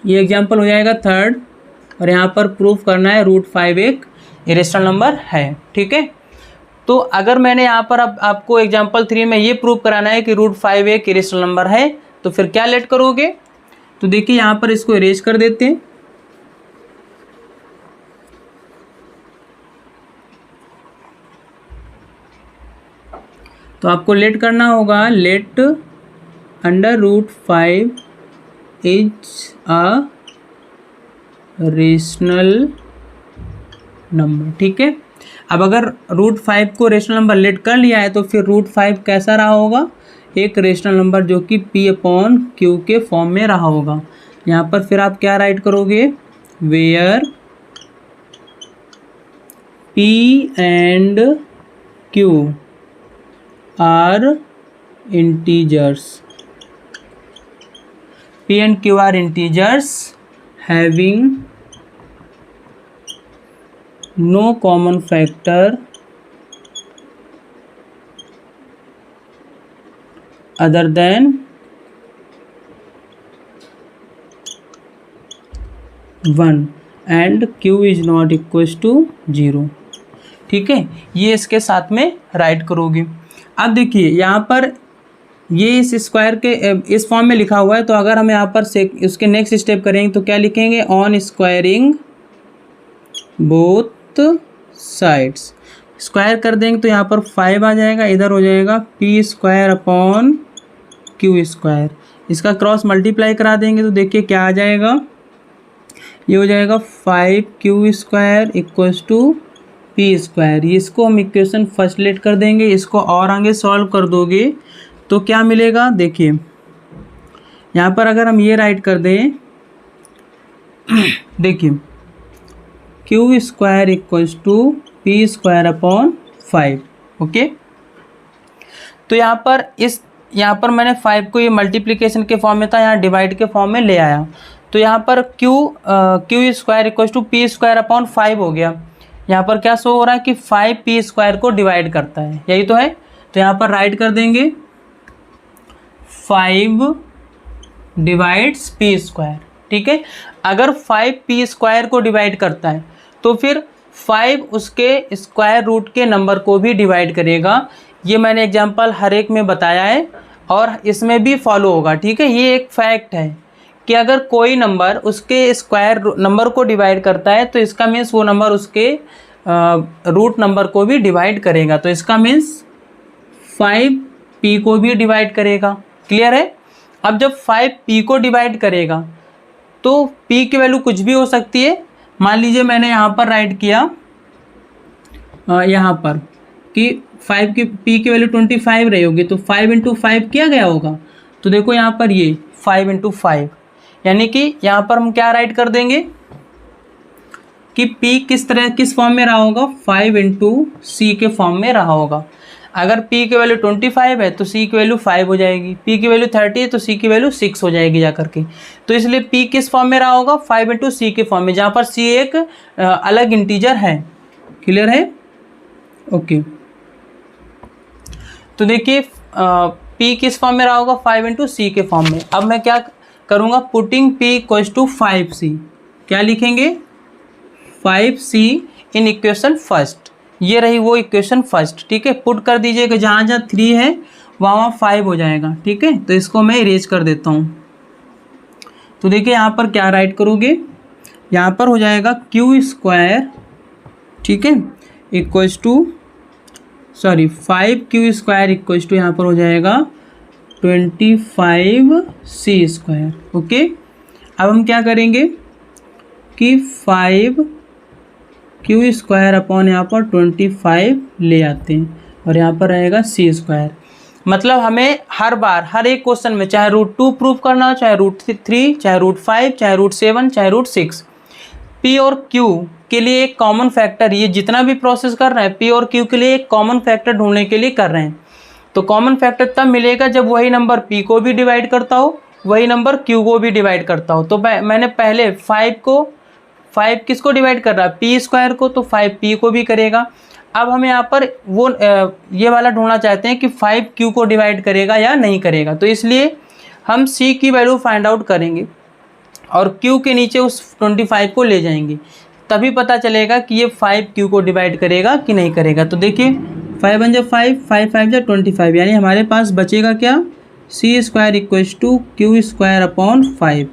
ये एग्जाम्पल हो जाएगा 3rd, और यहाँ पर प्रूफ करना है √5 एक इरेशनल नंबर है, ठीक है। तो अगर मैंने यहाँ पर अब आपको एग्जाम्पल 3 में ये प्रूफ कराना है कि √5 एक इरेशनल नंबर है, तो फिर क्या लेट करोगे। तो देखिए यहाँ पर इसको इरेज कर देते हैं। तो आपको लेट करना होगा, let √5 is a rational number, ठीक है। अब अगर √5 को रेशनल नंबर लेट कर लिया है तो फिर √5 कैसा रहा होगा, एक रेशनल नंबर जो कि P/Q के फॉर्म में रहा होगा। यहाँ पर फिर आप क्या राइट करोगे, where P and Q are integers, P and Q are integers having no common factor other than 1 and Q is not equals to 0, ठीक है। ये इसके साथ में राइट करोगे। अब देखिए यहाँ पर ये इस स्क्वायर के इस फॉर्म में लिखा हुआ है, तो अगर हम यहाँ पर से उसके नेक्स्ट स्टेप करेंगे तो क्या लिखेंगे, on squaring both sides, square कर देंगे तो यहाँ पर 5 आ जाएगा, इधर हो जाएगा P²/Q²। इसका क्रॉस मल्टीप्लाई करा देंगे तो देखिए क्या आ जाएगा, ये हो जाएगा 5Q² = P²। इसको हम इक्वेशन फर्स्ट लेट कर देंगे, इसको और आगे सॉल्व कर दोगे तो क्या मिलेगा, देखिए यहाँ पर अगर हम ये राइट कर दें, देखिए Q² = P²/5, ओके। तो यहाँ पर मैंने 5 को ये मल्टीप्लिकेशन के फॉर्म में था, यहाँ डिवाइड के फॉर्म में ले आया। तो यहाँ पर Q² = P²/5 हो गया। यहाँ पर क्या शो हो रहा है कि 5 P² को डिवाइड करता है, यही तो है। तो यहाँ पर राइट कर देंगे 5 डिवाइड्स पी स्क्वायर। ठीक है, अगर 5 पी स्क्वायर को डिवाइड करता है तो फिर 5 उसके स्क्वायर रूट के नंबर को भी डिवाइड करेगा। ये मैंने एग्जांपल हर एक में बताया है और इसमें भी फॉलो होगा। ठीक है, ये एक फैक्ट है कि अगर कोई नंबर उसके स्क्वायर नंबर को डिवाइड करता है तो इसका मीन्स वो नंबर उसके रूट नंबर को भी डिवाइड करेगा। तो इसका मीन्स 5 पी को भी डिवाइड करेगा। क्लियर है? अब जब 5 पी को डिवाइड करेगा तो p की वैल्यू कुछ भी हो सकती है। मान लीजिए मैंने यहाँ पर राइट किया यहाँ पर कि 5 की p की वैल्यू 25 रही होगी, तो 5 इंटू 5 किया गया होगा। तो देखो यहाँ पर ये 5 इंटू 5, यानी कि यहाँ पर हम क्या राइट कर देंगे कि p किस फॉर्म में रहा होगा, 5 इंटू सी के फॉर्म में रहा होगा। अगर p की वैल्यू 25 है तो c की वैल्यू 5 हो जाएगी, p की वैल्यू 30 है तो c की वैल्यू 6 हो जाएगी जा करके। तो इसलिए p किस फॉर्म में रहा होगा, 5 इंटू सी के फॉर्म में, जहाँ पर c एक अलग इंटीजर है। क्लियर है? ओके, तो देखिए p किस फॉर्म में रहा होगा, 5 इंटू सी के फॉर्म में। अब मैं क्या करूँगा, putting p equals to 5c, क्या लिखेंगे 5c इन इक्वेशन फर्स्ट। ये रही वो इक्वेशन फर्स्ट। ठीक है, पुट कर दीजिएगा, जहाँ जहाँ 3 है वहाँ 5 हो जाएगा। ठीक है, तो इसको मैं इरेज कर देता हूँ। तो देखिए यहाँ पर क्या राइट करोगे, यहाँ पर हो जाएगा क्यू स्क्वायर, ठीक है, equals to 5 q square equals to यहाँ पर हो जाएगा 25c स्क्वायर। ओके, अब हम क्या करेंगे कि 5 क्यू स्क्वायर अपॉन यहाँ पर 25 ले आते हैं और यहाँ पर रहेगा सी स्क्वायर। मतलब हमें हर बार हर एक क्वेश्चन में चाहे √2 प्रूव करना हो, चाहे √3, चाहे √5, चाहे √7, चाहे √6, पी और क्यू के लिए एक कॉमन फैक्टर, ये जितना भी प्रोसेस कर रहे हैं पी और क्यू के लिए एक कॉमन फैक्टर ढूंढने के लिए कर रहे हैं। तो कॉमन फैक्टर तब मिलेगा जब वही नंबर पी को भी डिवाइड करता हो, वही नंबर क्यू को भी डिवाइड करता हो। तो मैंने पहले 5 किसको डिवाइड कर रहा है, पी स्क्वायर को, तो 5 पी को भी करेगा। अब हम यहाँ पर वो ये वाला ढूंढना चाहते हैं कि 5 क्यू को डिवाइड करेगा या नहीं करेगा। तो इसलिए हम सी की वैल्यू फाइंड आउट करेंगे और क्यू के नीचे उस 25 को ले जाएंगे, तभी पता चलेगा कि ये 5 क्यू को डिवाइड करेगा कि नहीं करेगा। तो देखिए 5 1 5, 5 5 25, यानी हमारे पास बचेगा क्या, c square equals to q square upon 5।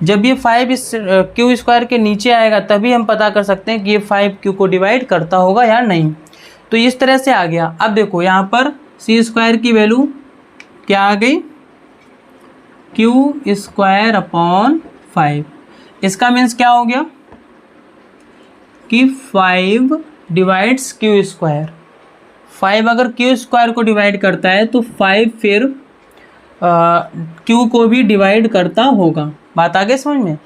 जब ये 5 इस क्यू स्क्वायर के नीचे आएगा तभी हम पता कर सकते हैं कि ये 5 क्यू को डिवाइड करता होगा या नहीं। तो इस तरह से आ गया। अब देखो यहाँ पर सी स्क्वायर की वैल्यू क्या आ गई, क्यू स्क्वायर अपॉन 5। इसका मीन्स क्या हो गया कि 5 डिवाइड्स क्यू स्क्वायर। 5 अगर क्यू स्क्वायर को डिवाइड करता है तो 5 फिर क्यू को भी डिवाइड करता होगा। बात आगे समझ में?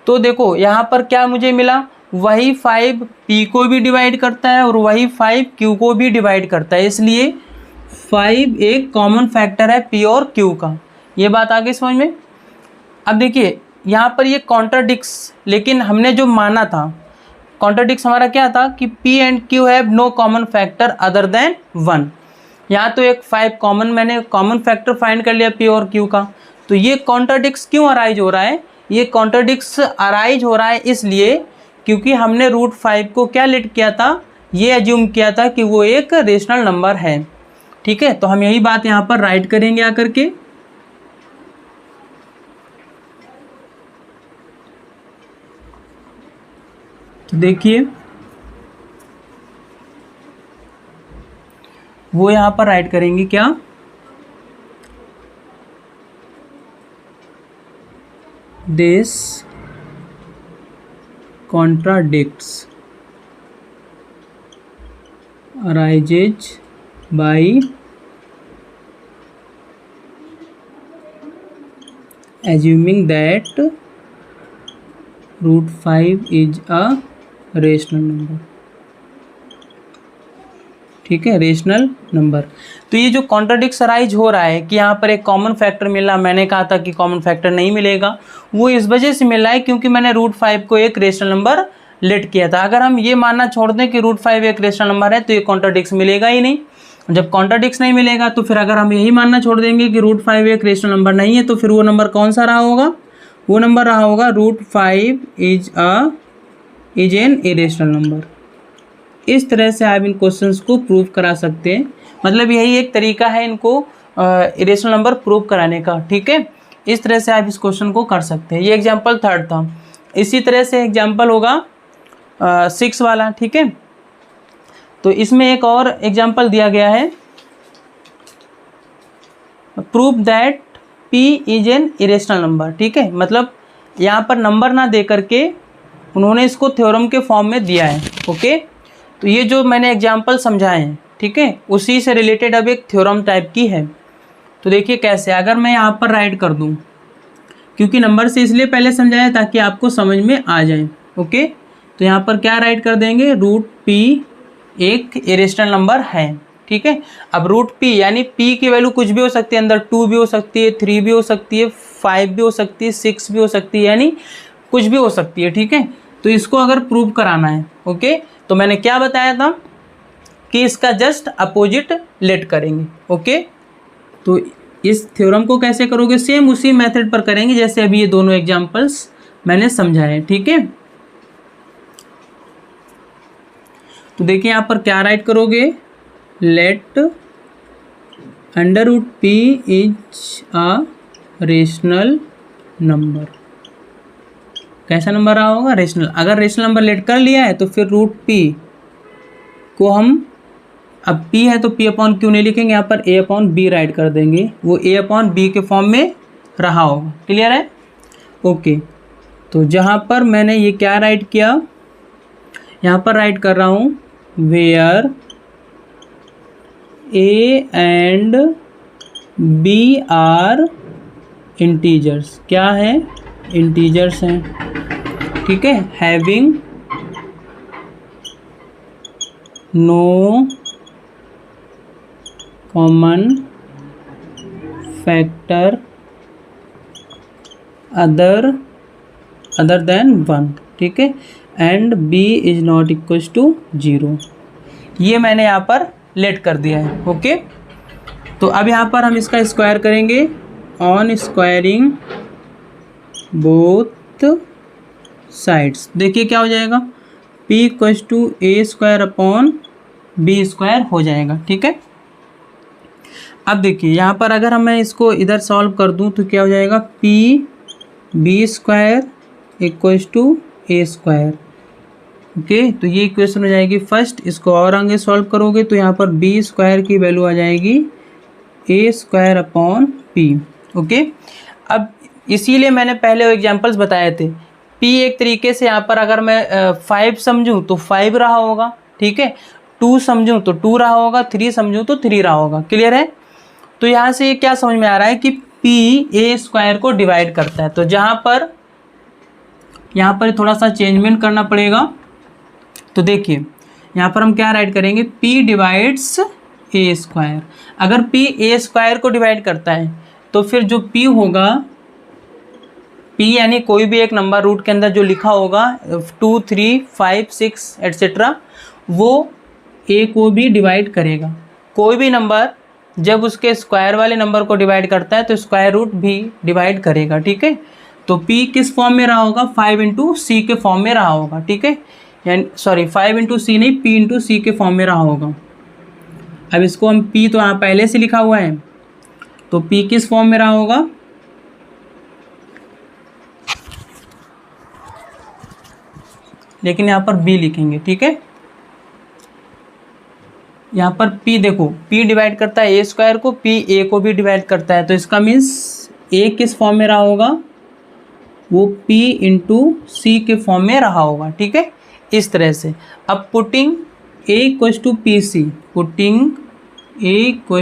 तो देखो यहाँ पर क्या मुझे मिला, वही 5 पी को भी डिवाइड करता है और वही 5 क्यू को भी डिवाइड करता है, इसलिए 5 एक कॉमन फैक्टर है पी और क्यू का। ये बात आगे समझ में? अब देखिए यहाँ पर ये कॉन्ट्राडिक्स, लेकिन हमने जो माना था कॉन्ट्राडिक्स हमारा क्या था कि p and q have no common factor other than 1। यहाँ तो एक 5 कॉमन, मैंने कॉमन फैक्टर फाइंड कर लिया पी और क्यू का। तो ये कॉन्ट्राडिक्स क्यों अराइज हो रहा है, ये कॉन्ट्राडिक्स अराइज हो रहा है इसलिए क्योंकि हमने √5 को क्या लेट किया था, ये एज्यूम किया था कि वो एक रेशनल नंबर है। ठीक है, तो हम यही बात यहाँ पर राइट करेंगे आकर के। तो देखिए वो यहाँ पर राइट करेंगे क्या, this contradicts arises by assuming that √5 is a rational number. ठीक है, रेशनल नंबर। तो ये जो कॉन्ट्राडिक्स अराइज हो रहा है कि यहाँ पर एक कॉमन फैक्टर मिला, मैंने कहा था कि कॉमन फैक्टर नहीं मिलेगा, वो इस वजह से मिला है क्योंकि मैंने √5 को एक रेशनल नंबर लेट किया था। अगर हम ये मानना छोड़ दें कि √5 एक रेशनल नंबर है तो ये कॉन्ट्राडिक्स मिलेगा ही नहीं। जब कॉन्ट्राडिक्स नहीं मिलेगा तो फिर अगर हम यही मानना छोड़ देंगे कि √5 एक रेशनल नंबर नहीं है, तो फिर वो नंबर कौन सा रहा होगा? वो नंबर रहा होगा √5 इज एन इरेशनल नंबर। इस तरह से आप इन क्वेश्चंस को प्रूव करा सकते हैं। मतलब यही एक तरीका है इनको इरेशनल नंबर प्रूव कराने का, ठीक है। इस तरह से आप इस क्वेश्चन को कर सकते हैं। ये एग्जाम्पल 3 था। इसी तरह से एग्जाम्पल होगा 6 वाला, ठीक है। तो इसमें एक और एग्जाम्पल दिया गया है, prove that P is an irrational number, ठीक है। मतलब यहाँ पर नंबर ना दे करके उन्होंने इसको थ्योरम के फॉर्म में दिया है, ओके। तो ये जो मैंने एग्जाम्पल समझाए हैं, ठीक है, उसी से रिलेटेड अब एक थ्योरम टाइप की है। तो देखिए कैसे, अगर मैं यहाँ पर राइट कर दूँ, क्योंकि नंबर से इसलिए पहले समझाया ताकि आपको समझ में आ जाए, ओके। तो यहाँ पर क्या राइट कर देंगे, √P एक इरेशनल नंबर है, ठीक है। अब √P यानी P की वैल्यू कुछ भी हो सकती है, अंदर 2 भी हो सकती है, 3 भी हो सकती है, 5 भी हो सकती है, 6 भी हो सकती है, यानी कुछ भी हो सकती है, ठीक है। तो इसको अगर प्रूव कराना है, ओके, तो मैंने क्या बताया था कि इसका जस्ट अपोजिट लेट करेंगे, ओके। तो इस थ्योरम को कैसे करोगे, सेम उसी मेथड पर करेंगे जैसे अभी ये दोनों एग्जांपल्स मैंने समझाए, ठीक है। तो देखिए यहाँ पर क्या राइट करोगे, let √P is a rational number. कैसा नंबर रहा होगा, रेशनल। अगर रेशनल नंबर लेट कर लिया है तो फिर √P को हम, अब P है तो P/Q नहीं लिखेंगे, यहाँ पर A/B राइट कर देंगे, वो A/B के फॉर्म में रहा होगा। क्लियर है, ओके। तो जहाँ पर मैंने ये क्या राइट किया, यहाँ पर राइट कर रहा हूँ where A and B are integers. क्या है, इंटीजर्स हैं, ठीक है। Having no common factor other than 1, ठीक है। And B is not equal to 0। ये मैंने यहाँ पर लेट कर दिया है, ओके। तो अब यहाँ पर हम इसका स्क्वायर करेंगे, ऑन स्क्वायरिंग बोथ साइड्स। देखिए क्या हो जाएगा, P = A² / B² हो जाएगा, ठीक है। अब देखिए यहाँ पर अगर मैं इसको इधर सॉल्व कर दूँ तो क्या हो जाएगा, PB² = A², ओके। तो ये इक्वेशन हो जाएगी फर्स्ट। इसको और आगे सॉल्व करोगे तो यहाँ पर B² की वैल्यू आ जाएगी A² / P, ओके। अब इसीलिए मैंने पहले वो एग्जांपल्स बताए थे। P एक तरीके से यहाँ पर अगर मैं 5 समझूँ तो 5 रहा होगा, ठीक है। 2 समझूँ तो 2 रहा होगा, 3 समझूँ तो 3 रहा होगा। क्लियर है। तो यहाँ से ये क्या समझ में आ रहा है कि P A² को डिवाइड करता है। तो जहाँ पर यहाँ पर थोड़ा सा चेंजमेंट करना पड़ेगा। तो देखिए यहाँ पर हम क्या राइट करेंगे, P डिवाइड्स A²। अगर P A² को डिवाइड करता है तो फिर जो P होगा, P यानी कोई भी एक नंबर रूट के अंदर जो लिखा होगा 2, 3, 5, 6 एट्सेट्रा, वो A को भी डिवाइड करेगा। कोई भी नंबर जब उसके स्क्वायर वाले नंबर को डिवाइड करता है तो स्क्वायर रूट भी डिवाइड करेगा, ठीक है। तो P किस फॉर्म में रहा होगा, 5 × C के फॉर्म में रहा होगा, ठीक है। यानी सॉरी 5 × C नहीं, P × C के फॉर्म में रहा होगा। अब इसको हम P तो यहाँ पहले से लिखा हुआ है, तो P किस फॉर्म में रहा होगा, लेकिन यहाँ पर B लिखेंगे, ठीक है। यहाँ पर P देखो, P डिवाइड करता है A² को, P A को भी डिवाइड करता है, तो इसका मीन्स A किस फॉर्म में रहा होगा, वो P × C के फॉर्म में रहा होगा, ठीक है। इस तरह से अब putting A = PC, putting A =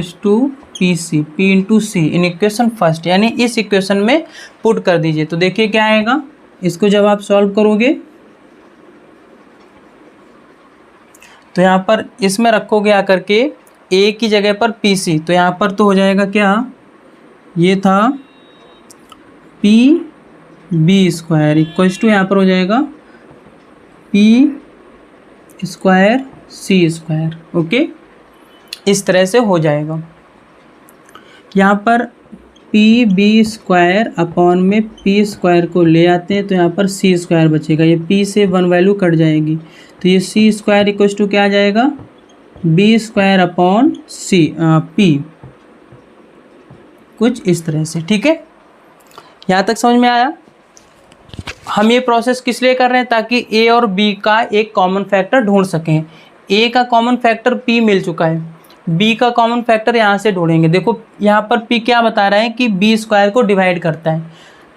PC, P × C in equation first, यानी इस इक्वेशन में पुट कर दीजिए। तो देखिए क्या आएगा, इसको जब आप सॉल्व करोगे तो यहाँ पर इसमें रखोगे आकर के A की जगह पर PC, तो यहाँ पर तो हो जाएगा क्या, ये था PB² = यहाँ पर हो जाएगा P² C², ओके। इस तरह से हो जाएगा। यहाँ पर पी बी स्क्वायर अपॉन में पी स्क्वायर को ले आते हैं तो यहाँ पर सी स्क्वायर बचेगा, ये पी से वन वैल्यू कट जाएगी तो ये सी स्क्वायर इक्वल टू क्या आ जाएगा, b square upon c p, कुछ इस तरह से। ठीक है, यहाँ तक समझ में आया। हम ये प्रोसेस किस लिए कर रहे हैं, ताकि ए और बी का एक कॉमन फैक्टर ढूंढ सकें। ए का कॉमन फैक्टर पी मिल चुका है, बी का कॉमन फैक्टर यहाँ से ढूंढेंगे। देखो यहाँ पर पी क्या बता रहा है कि बी स्क्वायर को डिवाइड करता है,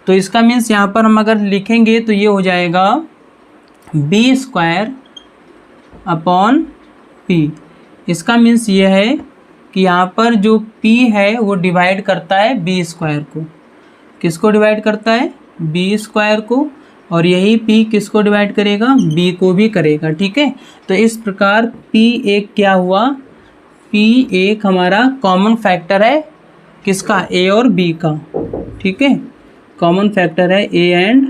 तो इसका मीन्स यहाँ पर हम अगर लिखेंगे तो ये हो जाएगा बी स्क्वायर अपॉन पी। इसका मीन्स ये है कि यहाँ पर जो पी है वो डिवाइड करता है बी स्क्वायर को। किसको डिवाइड करता है, बी स्क्वायर को, और यही पी किसको डिवाइड करेगा, बी को भी करेगा। ठीक है, तो इस प्रकार पी एक क्या हुआ, पी एक हमारा कॉमन फैक्टर है किसका, ए और बी का। ठीक है, कॉमन फैक्टर है ए एंड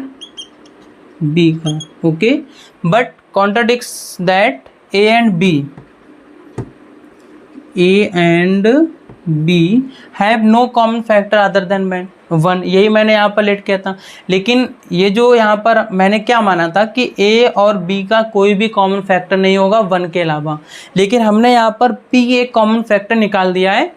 बी का। Okay, but contradicts that a and b, a and b have no common factor other than one. यही मैंने यहाँ पर लेट किया था, लेकिन ये जो यहाँ पर मैंने क्या माना था कि ए और बी का कोई भी कॉमन फैक्टर नहीं होगा वन के अलावा, लेकिन हमने यहाँ पर पी एक कॉमन फैक्टर निकाल दिया है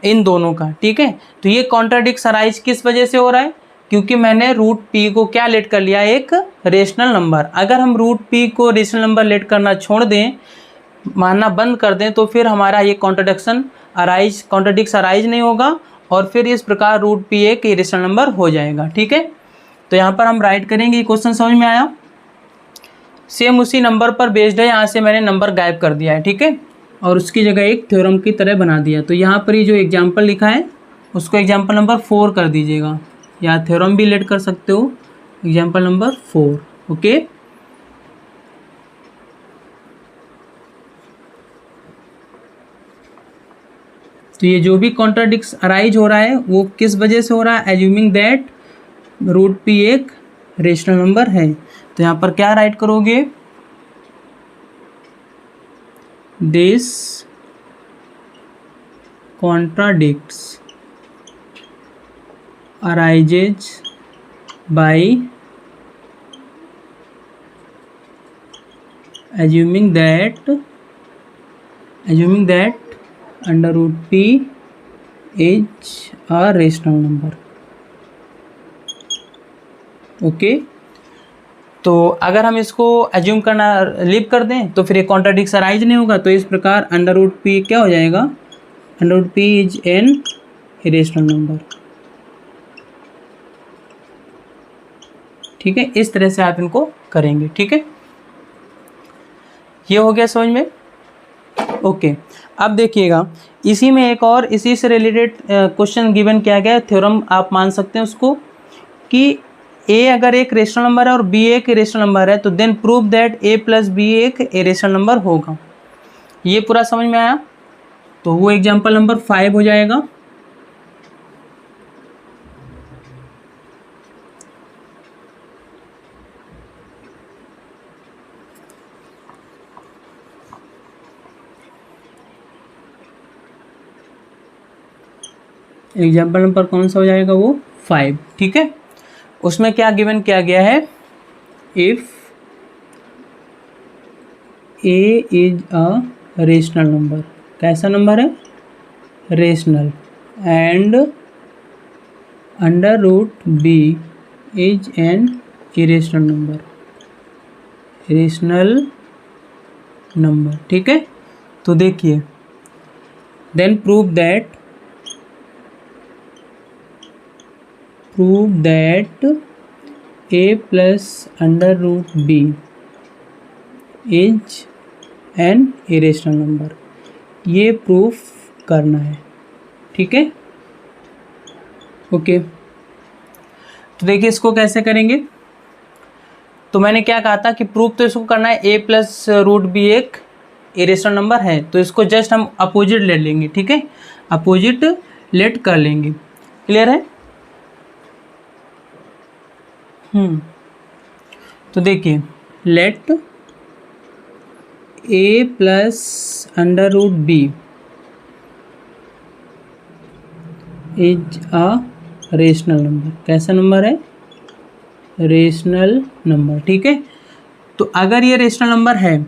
इन दोनों का। ठीक है, तो ये कॉन्ट्राडिक्ट अराइज किस वजह से हो रहा है, क्योंकि मैंने रूट पी को क्या लेट कर लिया, एक रेशनल नंबर। अगर हम रूट पी को रेशनल नंबर लेट करना छोड़ दें, मानना बंद कर दें, तो फिर हमारा ये कॉन्ट्राडिक्ट अराइज नहीं होगा और फिर इस प्रकार रूट पी एक रेशनल नंबर हो जाएगा। ठीक है, तो यहाँ पर हम राइट करेंगे। क्वेश्चन समझ में आया, सेम उसी नंबर पर बेस्ड है, यहाँ से मैंने नंबर गायब कर दिया है। ठीक है, और उसकी जगह एक थ्योरम की तरह बना दिया। तो यहाँ पर ये जो एग्जाम्पल लिखा है उसको एग्जाम्पल नंबर 4 कर दीजिएगा, या थ्योरम भी लेट कर सकते हो, एग्जाम्पल नंबर 4। ओके, तो ये जो भी कॉन्ट्राडिक्ट अराइज हो रहा है वो किस वजह से हो रहा है, एज्यूमिंग दैट रूट पी एक रेशनल नंबर है। तो यहाँ पर क्या राइट करोगे, this contradicts arises by assuming that under root p is a rational number। Okay, तो अगर हम इसको एज्यूम करना लीव कर दें तो फिर ये कॉन्ट्राडिक्ट अराइज नहीं होगा। तो इस प्रकार अंडर रूट पी क्या हो जाएगा, under root p is an irrational number. ठीक है, इस तरह से आप इनको करेंगे। ठीक है, ये हो गया समझ में। ओके, अब देखिएगा इसी में एक और इसी से रिलेटेड क्वेश्चन गिवन किया गया है, थ्योरम आप मान सकते हैं उसको, कि ए अगर एक रेशनल नंबर है और बी एक रेशनल नंबर है तो then prove that a plus b एक रेशनल नंबर होगा। ये पूरा समझ में आया, तो वो एग्जाम्पल नंबर 5 हो जाएगा। एग्जाम्पल नंबर कौन सा हो जाएगा, वो 5। ठीक है, उसमें क्या गिवन किया गया है, if A is a rational number, कैसा नंबर है, rational, and under root B is an irrational number, rational number. ठीक है, तो देखिए then prove that a plus under root B is an irrational number, ये प्रूफ करना है। ठीक है, ओके, तो देखिए इसको कैसे करेंगे। तो मैंने क्या कहा था कि प्रूफ तो इसको करना है, ए प्लस रूट बी एक इरेशनल नंबर है, तो इसको जस्ट हम अपोजिट ले लेंगे। ठीक है, अपोजिट लेट कर लेंगे, क्लियर है। तो देखिए let a plus under root B is a rational number. कैसा नंबर है? Rational number. ठीक है, तो अगर ये रेशनल नंबर है,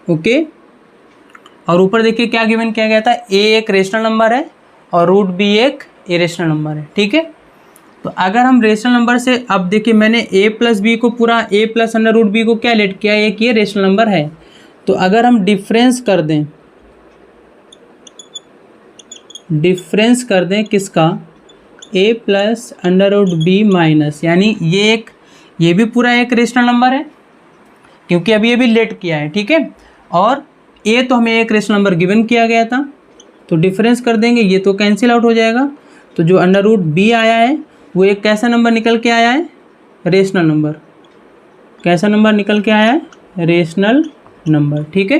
ओके, और ऊपर देखिए क्या गिवन किया गया था, ए एक रेशनल नंबर है और रूट बी एक इरेशनल नंबर है। ठीक है, तो अगर हम रेशनल नंबर से, अब देखिए मैंने a प्लस बी को पूरा a plus under root b को क्या लेट किया, एक ये रेशनल नंबर है। तो अगर हम डिफरेंस कर दें किसका, a plus under root b minus, यानी ये भी पूरा एक रेशनल नंबर है क्योंकि अभी ये भी लेट किया है। ठीक है, और a तो हमें एक रेशनल नंबर गिवन किया गया था, तो डिफरेंस कर देंगे, ये तो कैंसिल आउट हो जाएगा। तो जो अंडर रूट बी आया है वो एक कैसा नंबर निकल के आया है, रेशनल नंबर। कैसा नंबर निकल के आया है, रेशनल नंबर। ठीक है,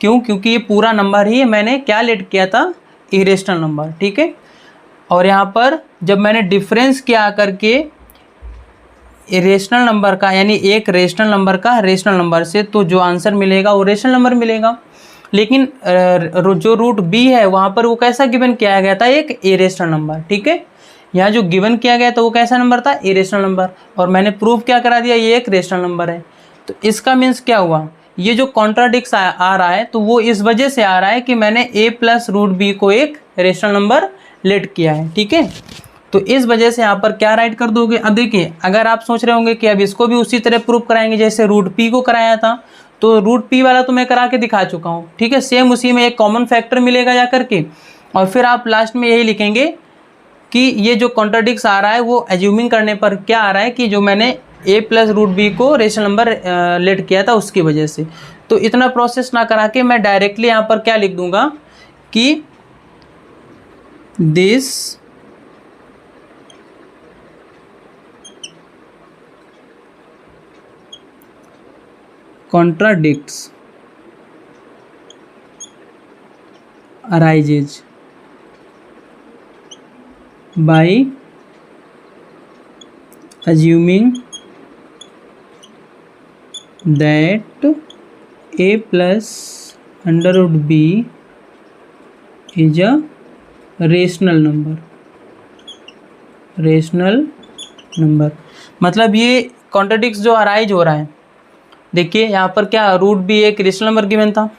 क्यों? क्योंकि ये पूरा नंबर ही मैंने क्या लेट किया था, इरेशनल नंबर। ठीक है, और यहाँ पर जब मैंने डिफरेंस किया करके रेशनल नंबर का, यानी एक रेशनल नंबर का रेशनल नंबर से, तो जो आंसर मिलेगा वो रेशनल नंबर मिलेगा। लेकिन जो रूट बी है वहाँ पर वो कैसा गिवन किया गया था, एक इरेशनल नंबर। ठीक है, यहाँ जो गिवन किया गया था वो कैसा नंबर था, इरेशनल नंबर, और मैंने प्रूव क्या करा दिया, ये एक रेशनल नंबर है। तो इसका मीन्स क्या हुआ, ये जो कॉन्ट्राडिक्स आ रहा है तो वो इस वजह से आ रहा है कि मैंने ए प्लस रूट बी को एक रेशनल नंबर लेट किया है। ठीक है, तो इस वजह से यहाँ पर क्या राइट कर दोगे। अब देखिए, अगर आप सोच रहे होंगे कि अब इसको भी उसी तरह प्रूव कराएंगे जैसे रूट पी को कराया था, तो रूट पी वाला तो मैं करा के दिखा चुका हूँ। ठीक है, सेम उसी में एक कॉमन फैक्टर मिलेगा जा करके, और फिर आप लास्ट में यही लिखेंगे कि ये जो कॉन्ट्राडिक्स आ रहा है वो एज्यूमिंग करने पर क्या आ रहा है कि जो मैंने ए प्लस रूट बी को रेशनल नंबर लेट किया था उसकी वजह से। तो इतना प्रोसेस ना करा के मैं डायरेक्टली यहाँ पर क्या लिख दूंगा कि this contradicts arises by assuming that a plus under root b is a rational number। मतलब ये कॉन्ट्राडिक्स जो अराइज हो रहा है, देखिए यहाँ पर क्या रूट बी एक रेशनल नंबर गिवन था,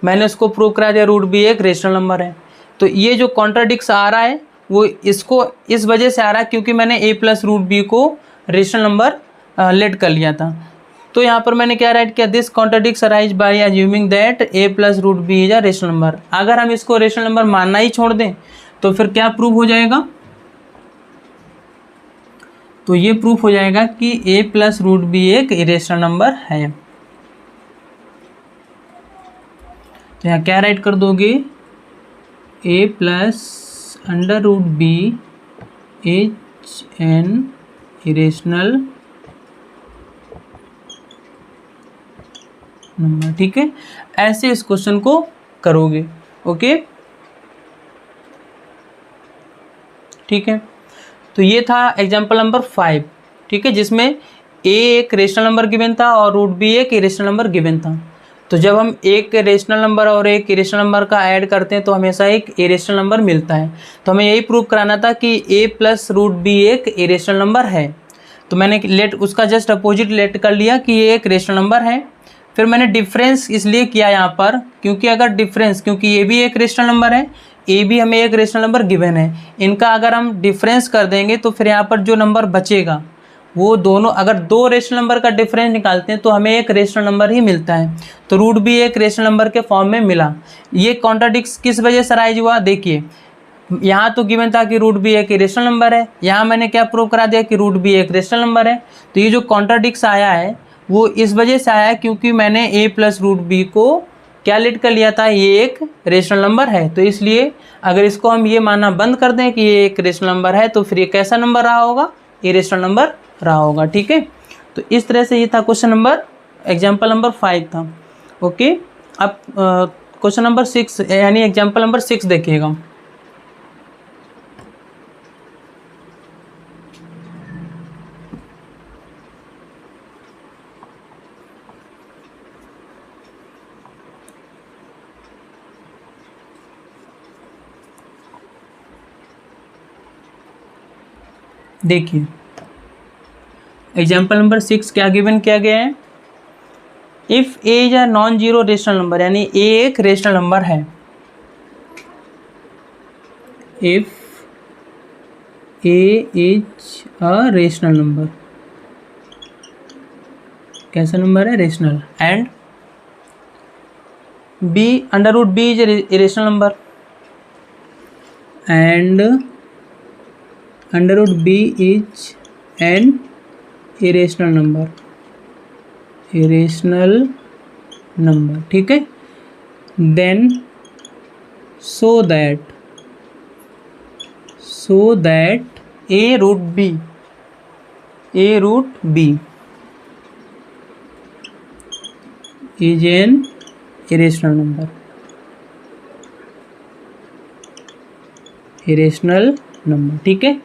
मैंने उसको प्रूव करा दिया रूट बी एक रेशनल नंबर है। तो ये जो कॉन्ट्राडिक्स आ रहा है वो इसको इस वजह से आ रहा है क्योंकि मैंने ए प्लस रूट बी को रेशनल नंबर लेट कर लिया था। तो यहाँ पर मैंने क्या राइट किया, this contradicts arise by assuming that a plus root B is a rational number. अगर हम इसको रेशनल नंबर मानना ही छोड़ दें तो फिर क्या प्रूव हो जाएगा, तो ये प्रूफ हो जाएगा कि a प्लस रूट बी एक इरेशनल नंबर है। तो यहाँ क्या राइट कर दोगे, a plus under root B is an irrational number. ठीक है, ऐसे इस क्वेश्चन को करोगे। ओके, ठीक है, तो ये था एग्जाम्पल नंबर 5। ठीक है, जिसमें a एक रेशनल नंबर गिवन था और रूट बी एक इरेशनल नंबर गिवन था। तो जब हम एक रेशनल नंबर और एक इरेशनल नंबर का ऐड करते हैं तो हमेशा एक इरेशनल नंबर मिलता है। तो हमें यही प्रूव कराना था कि a प्लस रूट बी एक इरेशनल नंबर है। तो मैंने लेट उसका जस्ट अपोजिट लेट कर लिया कि ये एक रेशनल नंबर है। फिर मैंने डिफरेंस इसलिए किया यहाँ पर क्योंकि अगर डिफरेंस, क्योंकि ये भी एक रेशनल नंबर है, ए भी हमें एक रेशनल नंबर गिवन है, इनका अगर हम डिफरेंस कर देंगे तो फिर यहाँ पर जो नंबर बचेगा वो दोनों, अगर दो रेशनल नंबर का डिफरेंस निकालते हैं तो हमें एक रेशनल नंबर ही मिलता है। तो रूट भी एक रेशनल नंबर के फॉर्म में मिला। ये कॉन्ट्राडिक्स किस वजह से राइज हुआ, देखिए यहाँ तो गिवन था कि रूट बी एक रेशनल नंबर है, यहाँ मैंने क्या प्रूव करा दिया कि रूट बी एक रेशनल नंबर है। तो ये जो कॉन्ट्राडिक्स आया है वो इस वजह से आया क्योंकि मैंने ए प्लस रूट बी को क्या लेट कर लिया था, ये एक रेशनल नंबर है। तो इसलिए अगर इसको हम ये मानना बंद कर दें कि ये एक रेशनल नंबर है तो फिर ये कैसा नंबर रहा होगा, ये रेशनल नंबर रहा होगा। ठीक है, तो इस तरह से ये था क्वेश्चन नंबर, एग्जाम्पल नंबर 5 था। ओके, अब क्वेश्चन नंबर 6 यानी एग्जाम्पल नंबर 6 देखिएगा। देखिए एग्जाम्पल नंबर 6 क्या गिवन किया गया है, if A is a non zero rational number, यानी ए एक रेशनल नंबर है। If A is a rational number, कैसा नंबर है, rational, and B under root B is irrational number, and under root B is an irrational number, irrational number, ठीक है। Then so that A root B is an irrational number, irrational number, ठीक है।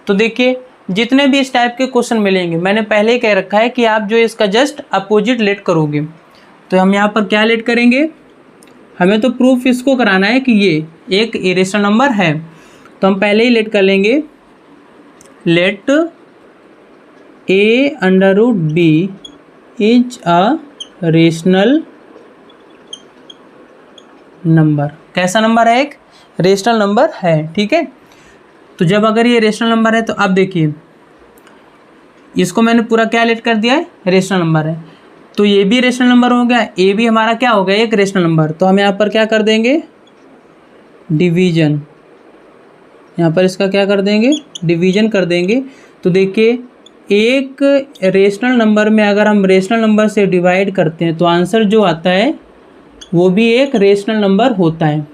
तो देखिए जितने भी इस टाइप के क्वेश्चन मिलेंगे, मैंने पहले ही कह रखा है कि आप जो इसका जस्ट अपोजिट लेट करोगे। तो हम यहाँ पर क्या लेट करेंगे, हमें तो प्रूफ इसको कराना है कि ये एक इरेशनल नंबर है, तो हम पहले ही लेट कर लेंगे, let A under root B is a rational number. कैसा नंबर है, एक रेशनल नंबर है, ठीक है। तो जब अगर ये रेशनल नंबर है तो अब देखिए इसको मैंने पूरा क्या लेट कर दिया है, रेशनल नंबर है, तो ये भी रेशनल नंबर हो गया, ए भी हमारा क्या हो गया, एक रेशनल नंबर। तो हम यहाँ पर क्या कर देंगे, डिवीजन, यहाँ पर इसका क्या कर देंगे, डिवीजन कर देंगे। तो देखिए एक रेशनल नंबर में अगर हम रेशनल नंबर से डिवाइड करते हैं तो आंसर जो आता है वो भी एक रेशनल नंबर होता है,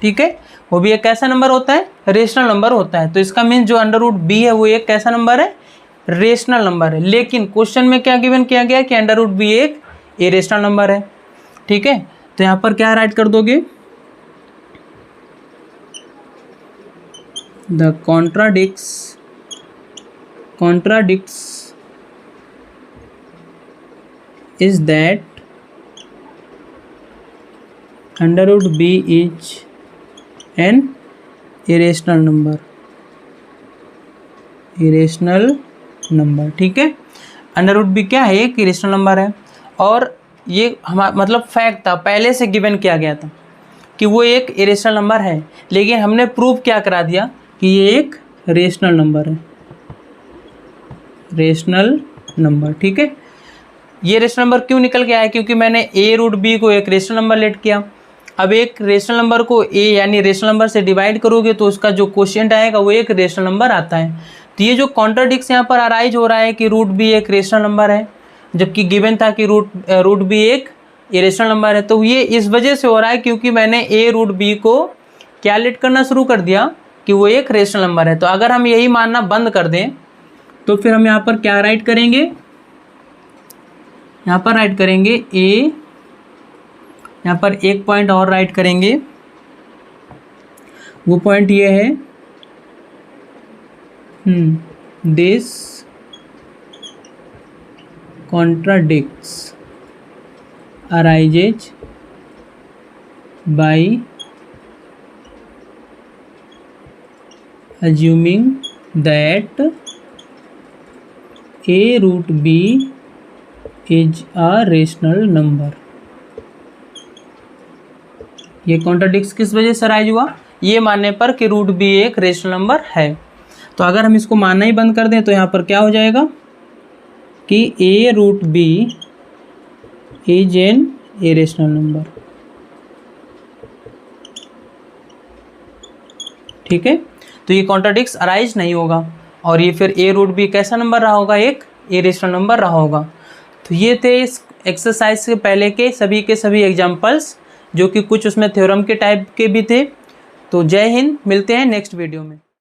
ठीक है। वो भी एक कैसा नंबर होता है, रेशनल नंबर होता है। तो इसका मीन्स जो अंडर रूट बी है वो एक कैसा नंबर है, रेशनल नंबर है। लेकिन क्वेश्चन में क्या गिवन किया गया कि अंडर रूट बी एक इरेशनल नंबर है, ठीक है। तो यहाँ पर क्या राइट कर दोगे, the contradicts is that under root b is an irrational number, ठीक है। अंडर रूट बी क्या है, एक इरेशनल नंबर है, और ये हमारा मतलब फैक्ट था, पहले से गिवन किया गया था कि वो एक इरेशनल नंबर है, लेकिन हमने प्रूव क्या करा दिया कि ये एक रेशनल नंबर है, रेशनल नंबर, ठीक है। ये रेशनल नंबर क्यों निकल के आया, क्योंकि मैंने ए रूट बी को एक रेशनल नंबर लेट किया। अब एक रेशनल नंबर को ए यानी रेशनल नंबर से डिवाइड करोगे तो उसका जो क्वोशिएंट आएगा वो एक रेशनल नंबर आता है। तो ये जो कॉन्ट्राडिक्स यहाँ पर अराइज हो रहा है कि रूट बी एक रेशनल नंबर है, जबकि गिवन था कि रूट बी एक इरेशनल नंबर है, तो ये इस वजह से हो रहा है क्योंकि मैंने ए रूट बी को क्या लेट करना शुरू कर दिया कि वो एक रेशनल नंबर है। तो अगर हम यही मानना बंद कर दें तो फिर हम यहाँ पर क्या राइट करेंगे, यहाँ पर राइट करेंगे ए, यहाँ पर एक पॉइंट और राइट करेंगे, वो पॉइंट ये है this contradicts arises by assuming that a root b is a rational number। ये कॉन्ट्राडिक्स किस वजह से अराइज हुआ, ये मानने पर कि रूट बी एक रेशनल नंबर है। तो अगर हम इसको मानना ही बंद कर दें तो यहाँ पर क्या हो जाएगा कि a root B is an irrational number, ठीक है। तो ये कॉन्ट्राडिक्स अराइज नहीं होगा और ये फिर ए रूट बी कैसा नंबर रहा होगा, एक इरेशनल नंबर रहा होगा। तो ये थे इस एक्सरसाइज से पहले के सभी एग्जाम्पल्स, जो कि कुछ उसमें थ्योरम के टाइप के भी थे। तो जय हिंद, मिलते हैं नेक्स्ट वीडियो में।